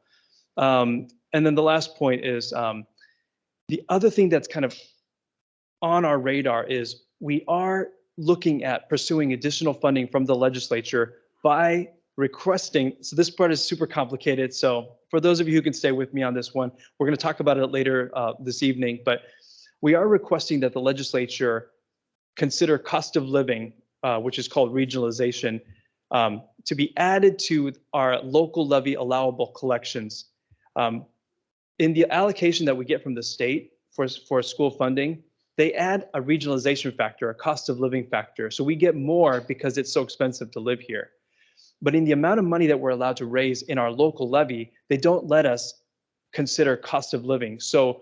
And then the last point is, the other thing that's kind of on our radar is we are looking at pursuing additional funding from the legislature by requesting, so this part is super complicated. So for those of you who can stay with me on this one, we're going to talk about it later this evening, but we are requesting that the legislature consider cost of living, which is called regionalization, to be added to our local levy allowable collections. In the allocation that we get from the state for school funding, they add a regionalization factor, a cost of living factor. So we get more because it's so expensive to live here. But in the amount of money that we're allowed to raise in our local levy, they don't let us consider cost of living. So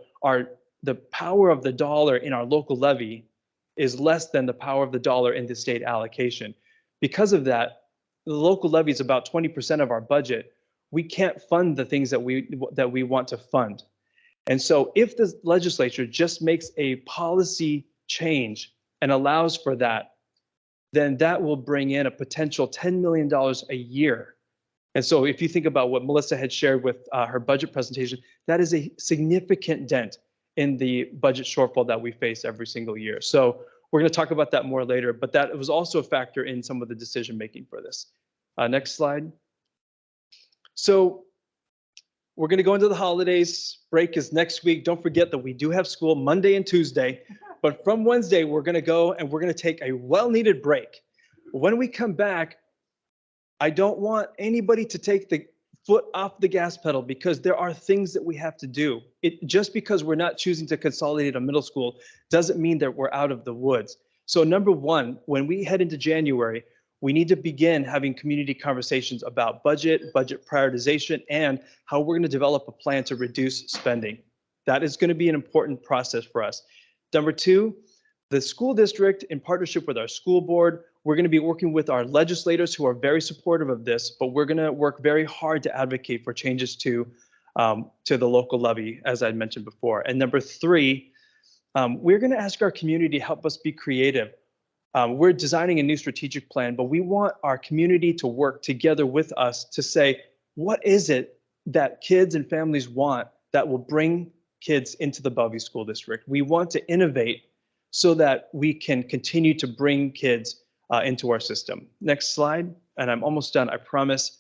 the power of the dollar in our local levy is less than the power of the dollar in the state allocation. Because of that, the local levy is about 20% of our budget. We can't fund the things that we want to fund. And so if the legislature just makes a policy change and allows for that, then that will bring in a potential $10 million a year. And so if you think about what Melissa had shared with her budget presentation, that is a significant dent in the budget shortfall that we face every single year. So we're going to talk about that more later, but that was also a factor in some of the decision making for this. Next slide. So we're going to go into the holidays. Break is next week. Don't forget that we do have school Monday and Tuesday, but from Wednesday, we're going to go and we're going to take a well-needed break. When we come back, I don't want anybody to take the foot off the gas pedal because there are things that we have to do. Just because we're not choosing to consolidate a middle school doesn't mean that we're out of the woods. So number one, when we head into January, we need to begin having community conversations about budget prioritization, and how we're going to develop a plan to reduce spending. That is going to be an important process for us. Number two, the school district, in partnership with our school board, we're going to be working with our legislators who are very supportive of this, but we're going to work very hard to advocate for changes to the local levy, as I mentioned before. And number three, we're going to ask our community to help us be creative. We're designing a new strategic plan, but we want our community to work together with us to say, what is it that kids and families want that will bring kids into the Bellevue School District? We want to innovate so that we can continue to bring kids into our system. Next slide, and I'm almost done, I promise.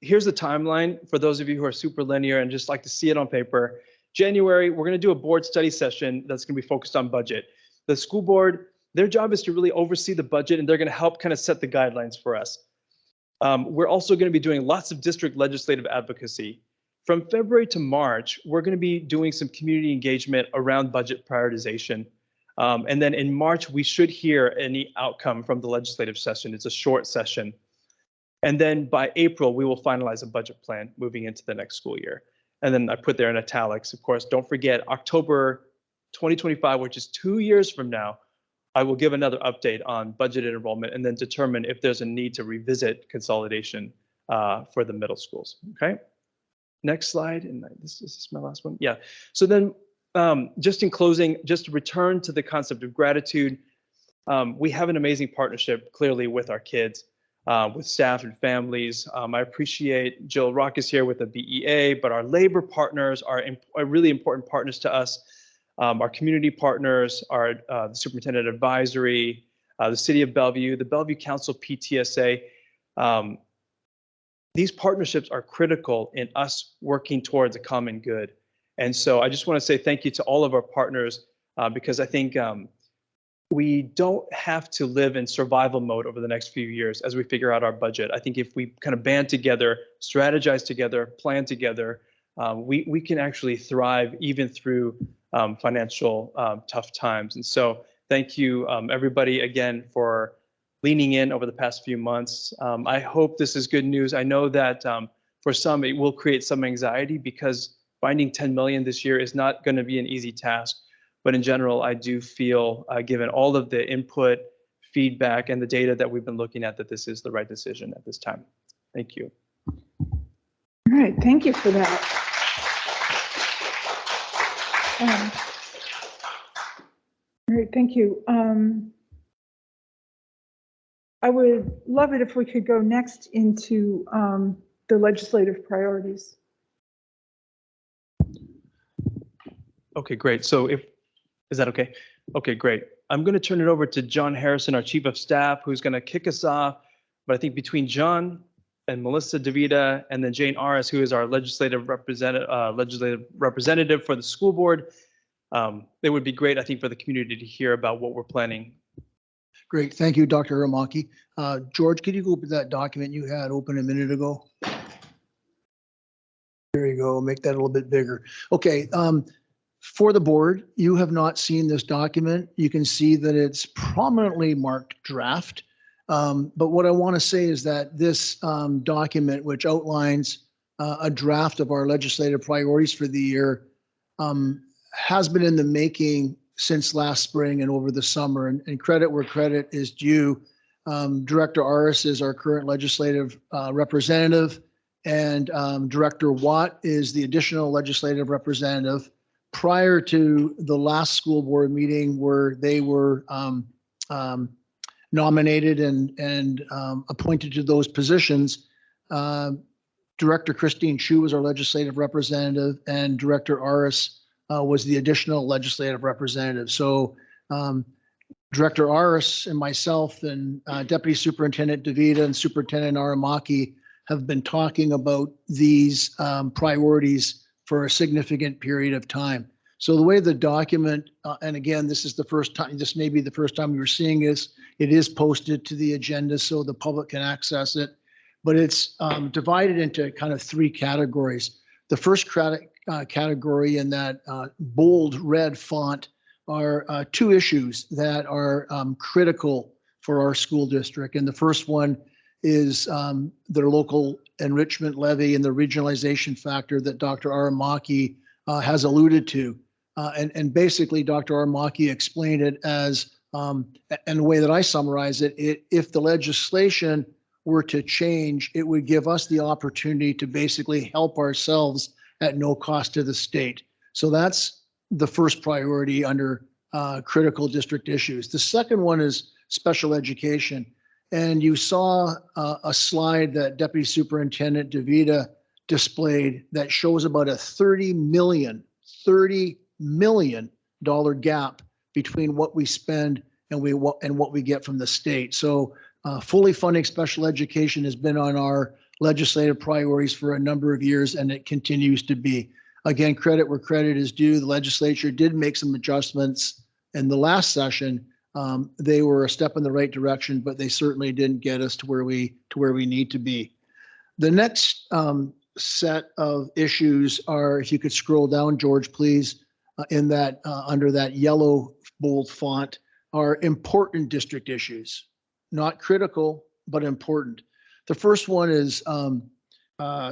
Here's the timeline for those of you who are super linear and just like to see it on paper. January, we're going to do a board study session that's going to be focused on budget. The school board, their job is to really oversee the budget, and they're going to help kind of set the guidelines for us. We're also going to be doing lots of district legislative advocacy. From February to March, we're going to be doing some community engagement around budget prioritization. And then in March, we should hear any outcome from the legislative session. It's a short session. And then by April, we will finalize a budget plan moving into the next school year. And then I put there in italics, of course, don't forget October 2025, which is 2 years from now, I will give another update on budgeted enrollment and then determine if there's a need to revisit consolidation for the middle schools. Okay. Next slide. And this is my last one. Yeah. So then just in closing, just to return to the concept of gratitude, we have an amazing partnership clearly with our kids, with staff and families. I appreciate Jill Rock is here with the BEA, but our labor partners are really important partners to us. Our community partners are the Superintendent Advisory, the City of Bellevue, the Bellevue Council PTSA. These partnerships are critical in us working towards a common good. And so I just want to say thank you to all of our partners because I think we don't have to live in survival mode over the next few years as we figure out our budget. I think if we kind of band together, strategize together, plan together, we can actually thrive even through financial tough times. And so thank you everybody again for leaning in over the past few months. I hope this is good news. I know that for some it will create some anxiety because finding 10 million this year is not going to be an easy task. But in general, I do feel, given all of the input, feedback, and the data that we've been looking at, that this is the right decision at this time. Thank you. All right, thank you for that. All right, thank you. I would love it if we could go next into the legislative priorities. Okay, great. So is that okay? Okay, great. I'm going to turn it over to John Harrison, our Chief of Staff, who's going to kick us off. But I think between John and Melissa DeVita and then Jane Aris, who is our legislative representative for the school board, it would be great, I think, for the community to hear about what we're planning. Great. Thank you, Dr. Aramaki. George, could you go open that document you had open a minute ago? There you go. Make that a little bit bigger. Okay. For the board, you have not seen this document. You can see that it's prominently marked draft. But what I want to say is that this document, which outlines a draft of our legislative priorities for the year, has been in the making since last spring and over the summer. And credit where credit is due. Director Aris is our current legislative representative, and Director Watt is the additional legislative representative. Prior to the last school board meeting where they were nominated and appointed to those positions, Director Christine Chu was our legislative representative and Director Aris was the additional legislative representative. So Director Aris and myself and Deputy Superintendent DeVita and Superintendent Aramaki have been talking about these priorities for a significant period of time. So the way the document, and again, this is the first time, this may be the first time you're seeing this, it is posted to the agenda so the public can access it, but it's divided into kind of three categories. The first category in that bold red font are two issues that are critical for our school district. And the first one is their local enrichment levy and the regionalization factor that Dr. Aramaki has alluded to. And basically, Dr. Aramaki explained it as, and the way that I summarize it, if the legislation were to change, it would give us the opportunity to basically help ourselves at no cost to the state. So that's the first priority under critical district issues. The second one is special education. And you saw a slide that Deputy Superintendent DeVita displayed that shows about a $30 million gap between what we spend and what we get from the state. So fully funding special education has been on our legislative priorities for a number of years, and it continues to be. Again, credit where credit is due. The legislature did make some adjustments in the last session. They were a step in the right direction, but they certainly didn't get us to where we need to be. The next set of issues are, if you could scroll down, George, please, in that under that yellow bold font, are important district issues, not critical, but important. The first one is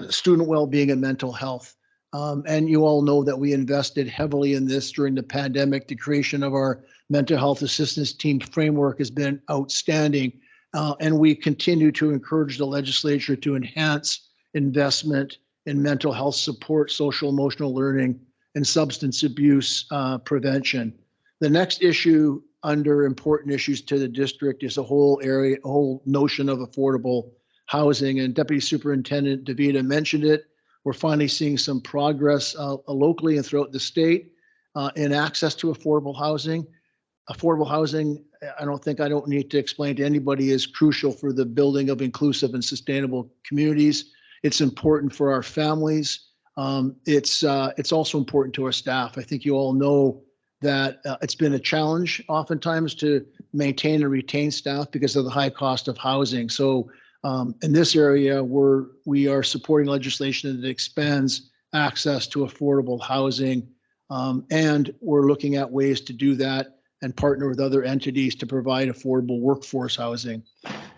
student well-being and mental health. And you all know that we invested heavily in this during the pandemic. The creation of our mental health assistance team framework has been outstanding. And we continue to encourage the legislature to enhance investment in mental health support, social emotional learning, and substance abuse prevention. The next issue under important issues to the district is a whole notion of affordable housing. And Deputy Superintendent DeVita mentioned it. We're finally seeing some progress locally and throughout the state in access to affordable housing. Affordable housing, I don't need to explain to anybody, is crucial for the building of inclusive and sustainable communities. It's important for our families. It's also important to our staff. I think you all know that it's been a challenge oftentimes to maintain and retain staff because of the high cost of housing. So in this area, we are supporting legislation that expands access to affordable housing. And we're looking at ways to do that and partner with other entities to provide affordable workforce housing.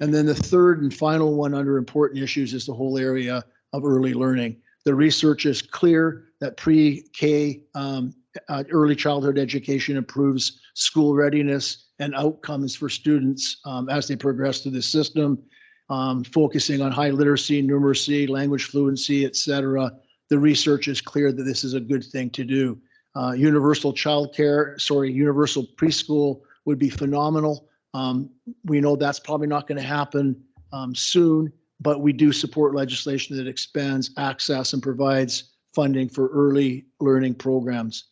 And then the third and final one under important issues is the whole area of early learning. The research is clear that pre-K early childhood education improves school readiness and outcomes for students as they progress through the system, focusing on high literacy, numeracy, language fluency, et cetera. The research is clear that this is a good thing to do. Universal preschool would be phenomenal. We know that's probably not going to happen soon, but we do support legislation that expands access and provides funding for early learning programs.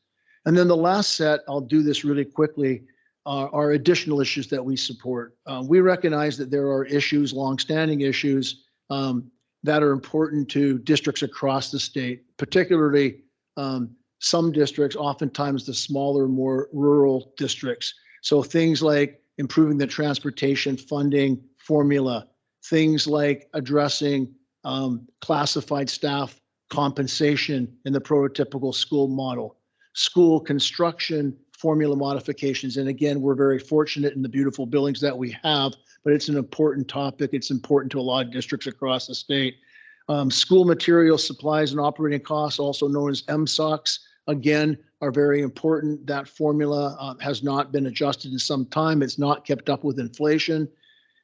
And then the last set, I'll do this really quickly, are additional issues that we support. We recognize that there are issues, longstanding issues, that are important to districts across the state, particularly some districts, oftentimes the smaller, more rural districts. So things like improving the transportation funding formula, things like addressing classified staff compensation in the prototypical school model, school construction formula modifications. And again, we're very fortunate in the beautiful buildings that we have, but it's an important topic. It's important to a lot of districts across the state. School material supplies and operating costs, also known as MSOCs, again, are very important. That formula has not been adjusted in some time. It's not kept up with inflation.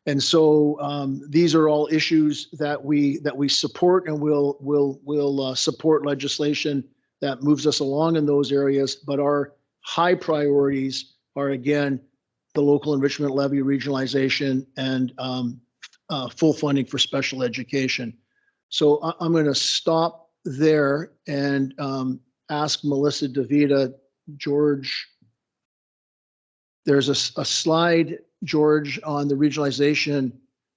And so these are all issues that we support, and we'll support legislation that moves us along in those areas. But our high priorities are, again, the local enrichment levy regionalization and full funding for special education. So I'm going to stop there and ask Melissa DeVita, George. There's a slide, George, on the regionalization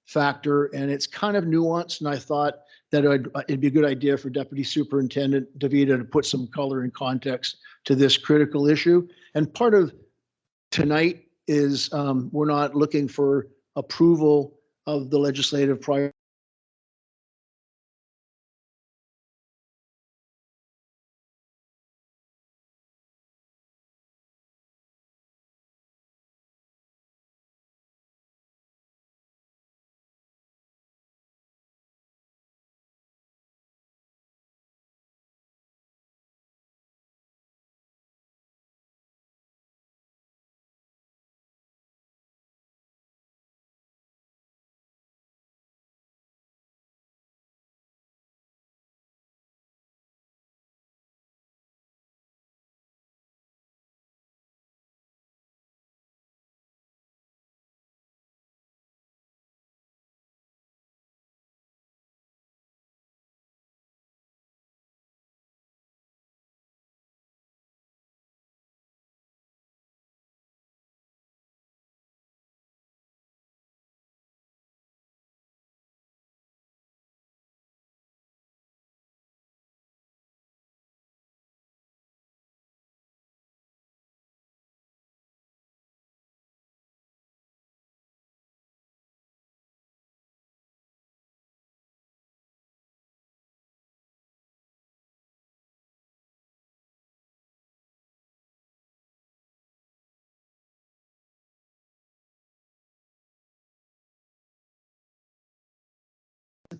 factor, and it's kind of nuanced. And I thought that it'd be a good idea for Deputy Superintendent DeVita to put some color and context to this critical issue. And part of tonight is we're not looking for approval of the legislative priority.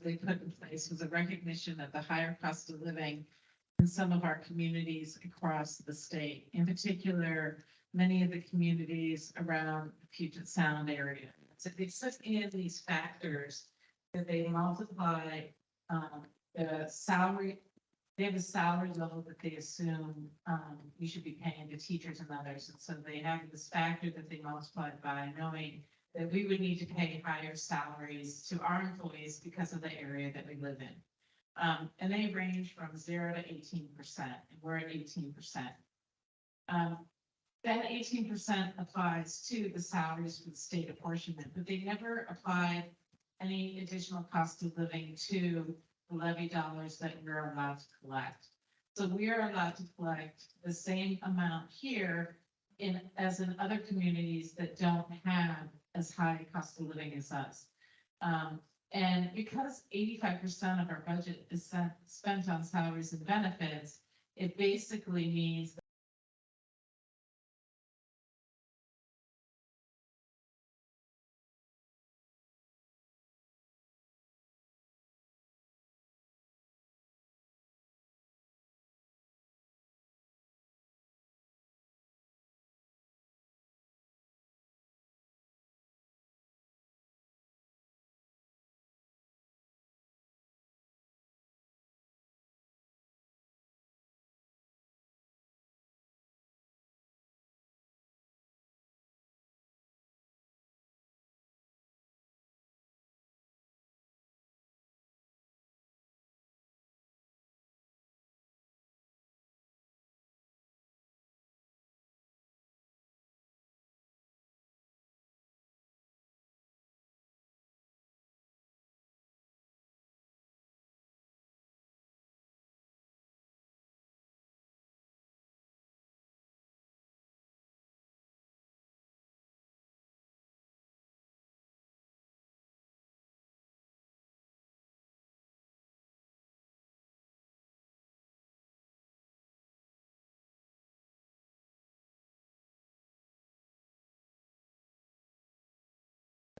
that they put in place was a recognition of the higher cost of living in some of our communities across the state. In particular, many of the communities around the Puget Sound area. So they took in these factors that they multiply the salary. They have a salary level that they assume you should be paying to teachers and others. And so they have this factor that they multiply by, knowing that we would need to pay higher salaries to our employees because of the area that we live in. And they range from 0 to 18%, and we're at 18%. That 18% applies to the salaries for the state apportionment, but they never applied any additional cost of living to the levy dollars that we're allowed to collect. So we are allowed to collect the same amount here as in other communities that don't have as high cost of living as us. And because 85% of our budget is spent on salaries and benefits, it basically means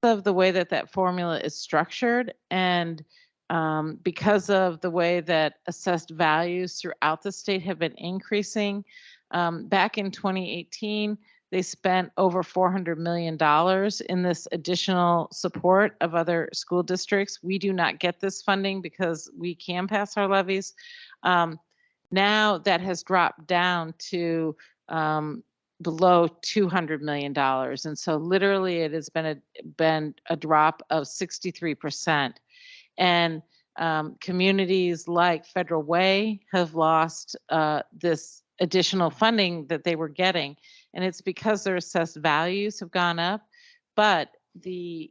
of the way that that formula is structured, and because of the way that assessed values throughout the state have been increasing. Back in 2018, they spent over $400 million in this additional support of other school districts. We do not get this funding because we can pass our levies. Now that has dropped down to below $200 million. And so literally it has been a drop of 63%. And communities like Federal Way have lost this additional funding that they were getting. And it's because their assessed values have gone up, but the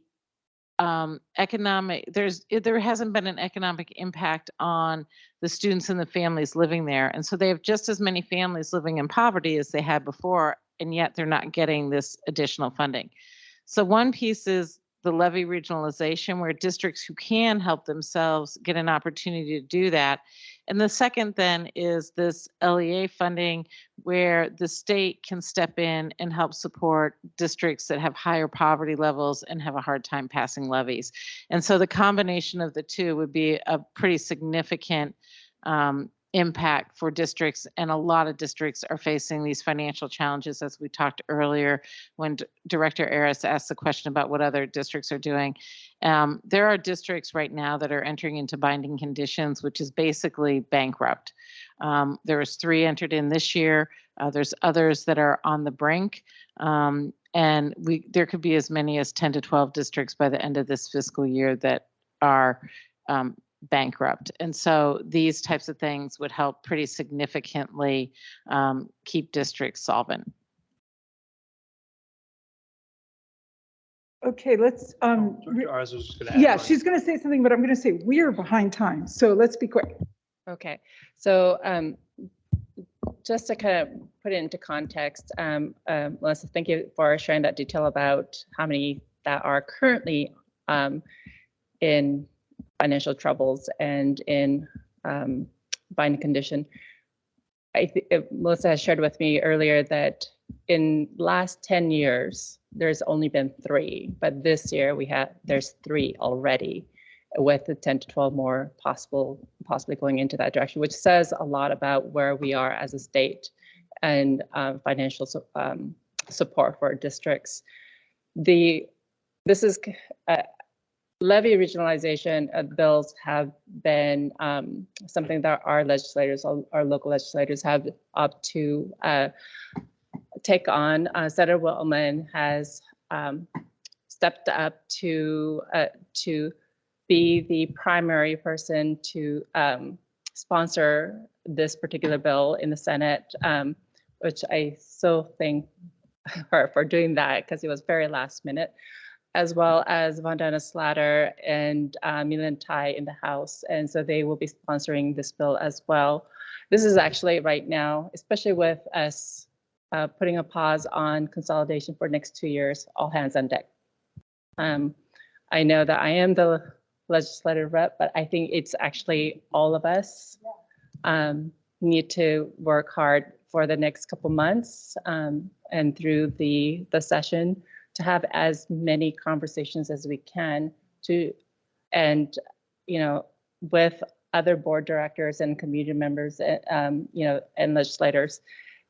there hasn't been an economic impact on the students and the families living there. And so they have just as many families living in poverty as they had before, and yet they're not getting this additional funding. So one piece is the levy regionalization, where districts who can help themselves get an opportunity to do that. And the second then is this LEA funding, where the state can step in and help support districts that have higher poverty levels and have a hard time passing levies. And so the combination of the two would be a pretty significant impact for districts, and a lot of districts are facing these financial challenges, as we talked earlier when Director Aris asked the question about what other districts are doing. There are districts right now that are entering into binding conditions, which is basically bankrupt. There was 3 entered in this year. There's others that are on the brink. And there could be as many as 10 to 12 districts by the end of this fiscal year that are bankrupt. And so these types of things would help pretty significantly keep districts solvent. Okay, let's, Dr. Arz was just going to add yeah, on. she's going to say something, but I'm going to say we're behind time. So let's be quick. Okay, so just to kind of put it into context, Melissa, thank you for sharing that detail about how many that are currently in financial troubles and in binding condition. Melissa has shared with me earlier that in last 10 years, there's only been 3, but this year there's 3 already. with the 10 to 12 more possibly going into that direction, which says a lot about where we are as a state and financial support for our districts. Levy regionalization bills have been something that our legislators, our local legislators have opted to take on. Senator Wilman has stepped up to be the primary person to sponsor this particular bill in the Senate, which I so thank her for doing that because it was very last minute, as well as Vandana Slatter and Milan Tai in the House. And so they will be sponsoring this bill as well. This is actually right now, especially with us putting a pause on consolidation for next 2 years, all hands on deck. I know that I am the legislative rep, but I think it's actually all of us need to work hard for the next couple months and through the session to have as many conversations as we can and with other board directors and community members, and legislators,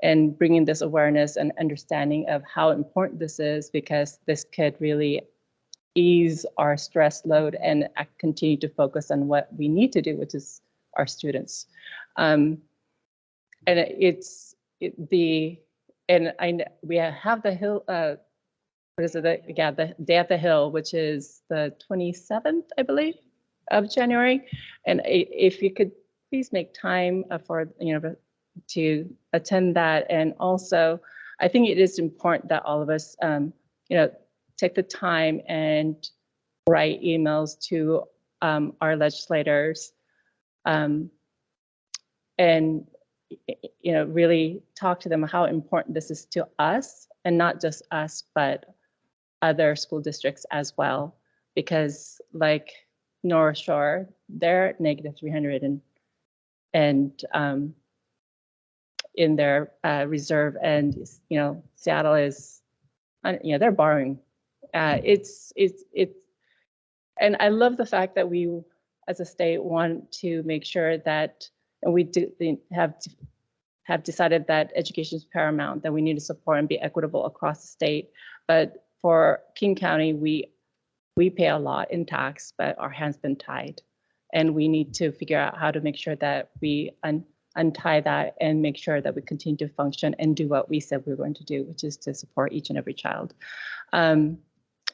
and bringing this awareness and understanding of how important this is, because this could really ease our stress load and continue to focus on what we need to do, which is our students. We have the Hill. What is it? The Day at the Hill, which is the 27th, I believe, of January. And if you could please make time to attend that. And also, I think it is important that all of us, take the time and write emails to our legislators, and really talk to them how important this is to us, and not just us, but other school districts as well, because like North Shore, they're negative 300 and in their reserve, and Seattle is, they're borrowing. And I love the fact that we, as a state, want to make sure that, and we do have decided that education is paramount, that we need to support and be equitable across the state. But for King County, we pay a lot in tax, but our hands been tied. And we need to figure out how to make sure that we untie that and make sure that we continue to function and do what we said we were going to do, which is to support each and every child.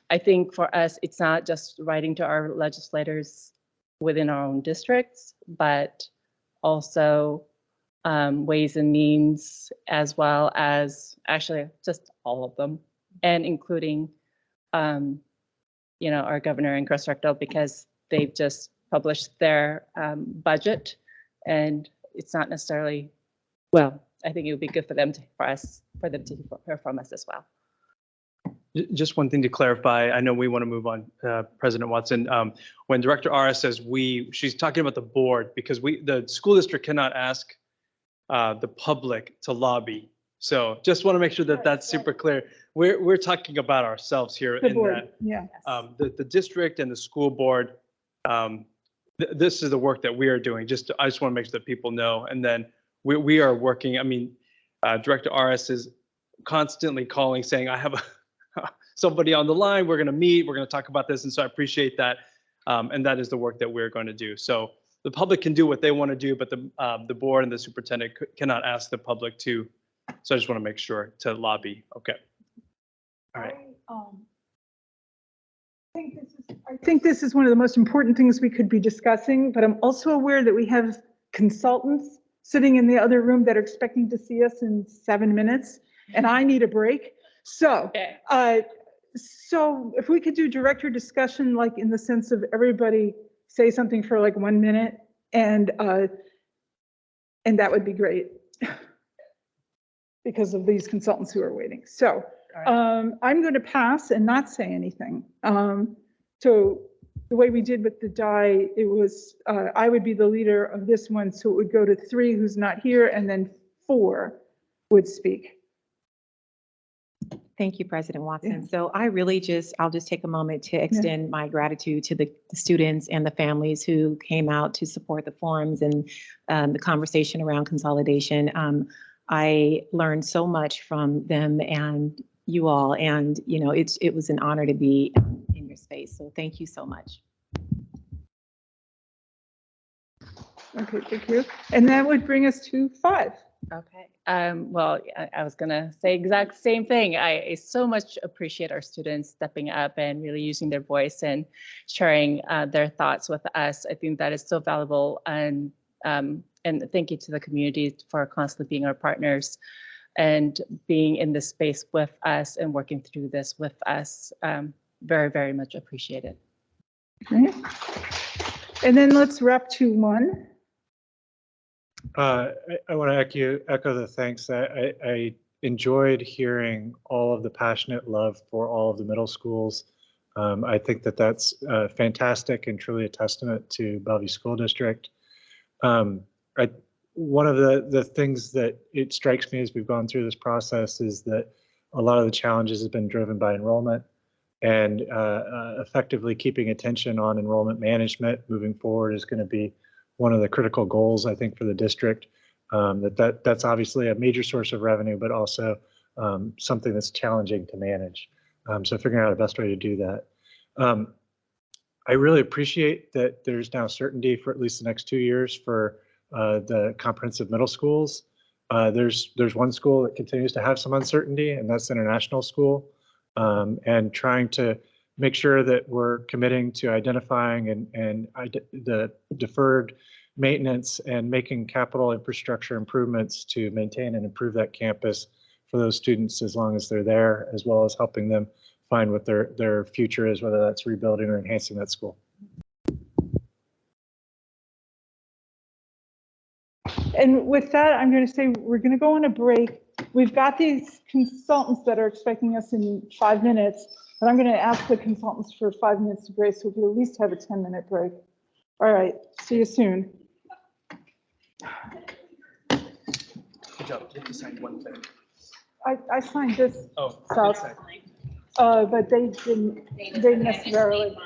I think for us, it's not just writing to our legislators within our own districts, but also ways and means, as well as actually just all of them, and including our governor and Chris Recto, because they've just published their budget, and it's not necessarily, well, I think it would be good for them to hear from us as well. Just one thing to clarify. I know we want to move on, President Watson. When Director Ara says she's talking about the board, because the school district cannot ask the public to lobby. So just want to make sure that that's super clear. We're talking about ourselves here. The board, yeah. The district and the school board, this is the work that we are doing. I just want to make sure that people know. And then we are working. I mean, Director RS is constantly calling, saying, I have somebody on the line. We're going to meet. We're going to talk about this. And so I appreciate that. And that is the work that we're going to do. So the public can do what they want to do, but the board and the superintendent cannot ask the public to. So I just want to make sure to lobby. Okay. All right. I think this is one of the most important things we could be discussing, but I'm also aware that we have consultants sitting in the other room that are expecting to see us in 7 minutes, and I need a break. So, so if we could do director discussion, like in the sense of everybody say something for like 1 minute, and that would be great because of these consultants who are waiting. So I'm going to pass and not say anything. So the way we did with the die, it was I would be the leader of this one, so it would go to 3 who's not here, and then 4 would speak. Thank you, President Watson. So I'll just take a moment to extend my gratitude to the students and the families who came out to support the forums and the conversation around consolidation. I learned so much from them and you all, and it was an honor to be in your space. So thank you so much. Okay, thank you. And that would bring us to 5. Okay. Well, I was gonna say exact same thing. I so much appreciate our students stepping up and really using their voice and sharing their thoughts with us. I think that is so valuable, and thank you to the community for constantly being our partners and being in this space with us and working through this with us. Very, very much appreciated. Okay. And then let's wrap to 1. I want to echo the thanks. I enjoyed hearing all of the passionate love for all of the middle schools. I think that that's fantastic and truly a testament to Bellevue School District. One of the things that it strikes me as we've gone through this process is that a lot of the challenges have been driven by enrollment, and effectively keeping attention on enrollment management moving forward is going to be one of the critical goals, I think, for the district. That's obviously a major source of revenue, but also something that's challenging to manage. So figuring out the best way to do that. I really appreciate that there's now certainty for at least the next 2 years for the comprehensive middle schools. There's one school that continues to have some uncertainty, and that's International School. And trying to make sure that we're committing to identifying and the deferred maintenance and making capital infrastructure improvements to maintain and improve that campus for those students as long as they're there, as well as helping them find what their future is, whether that's rebuilding or enhancing that school. And with that, I'm going to say we're going to go on a break. We've got these consultants that are expecting us in 5 minutes, but I'm going to ask the consultants for 5 minutes of grace, so we could at least have a 10-minute break. All right, see you soon. Good job. You have to sign one thing. I signed this. Oh, stuff, but they didn't necessarily.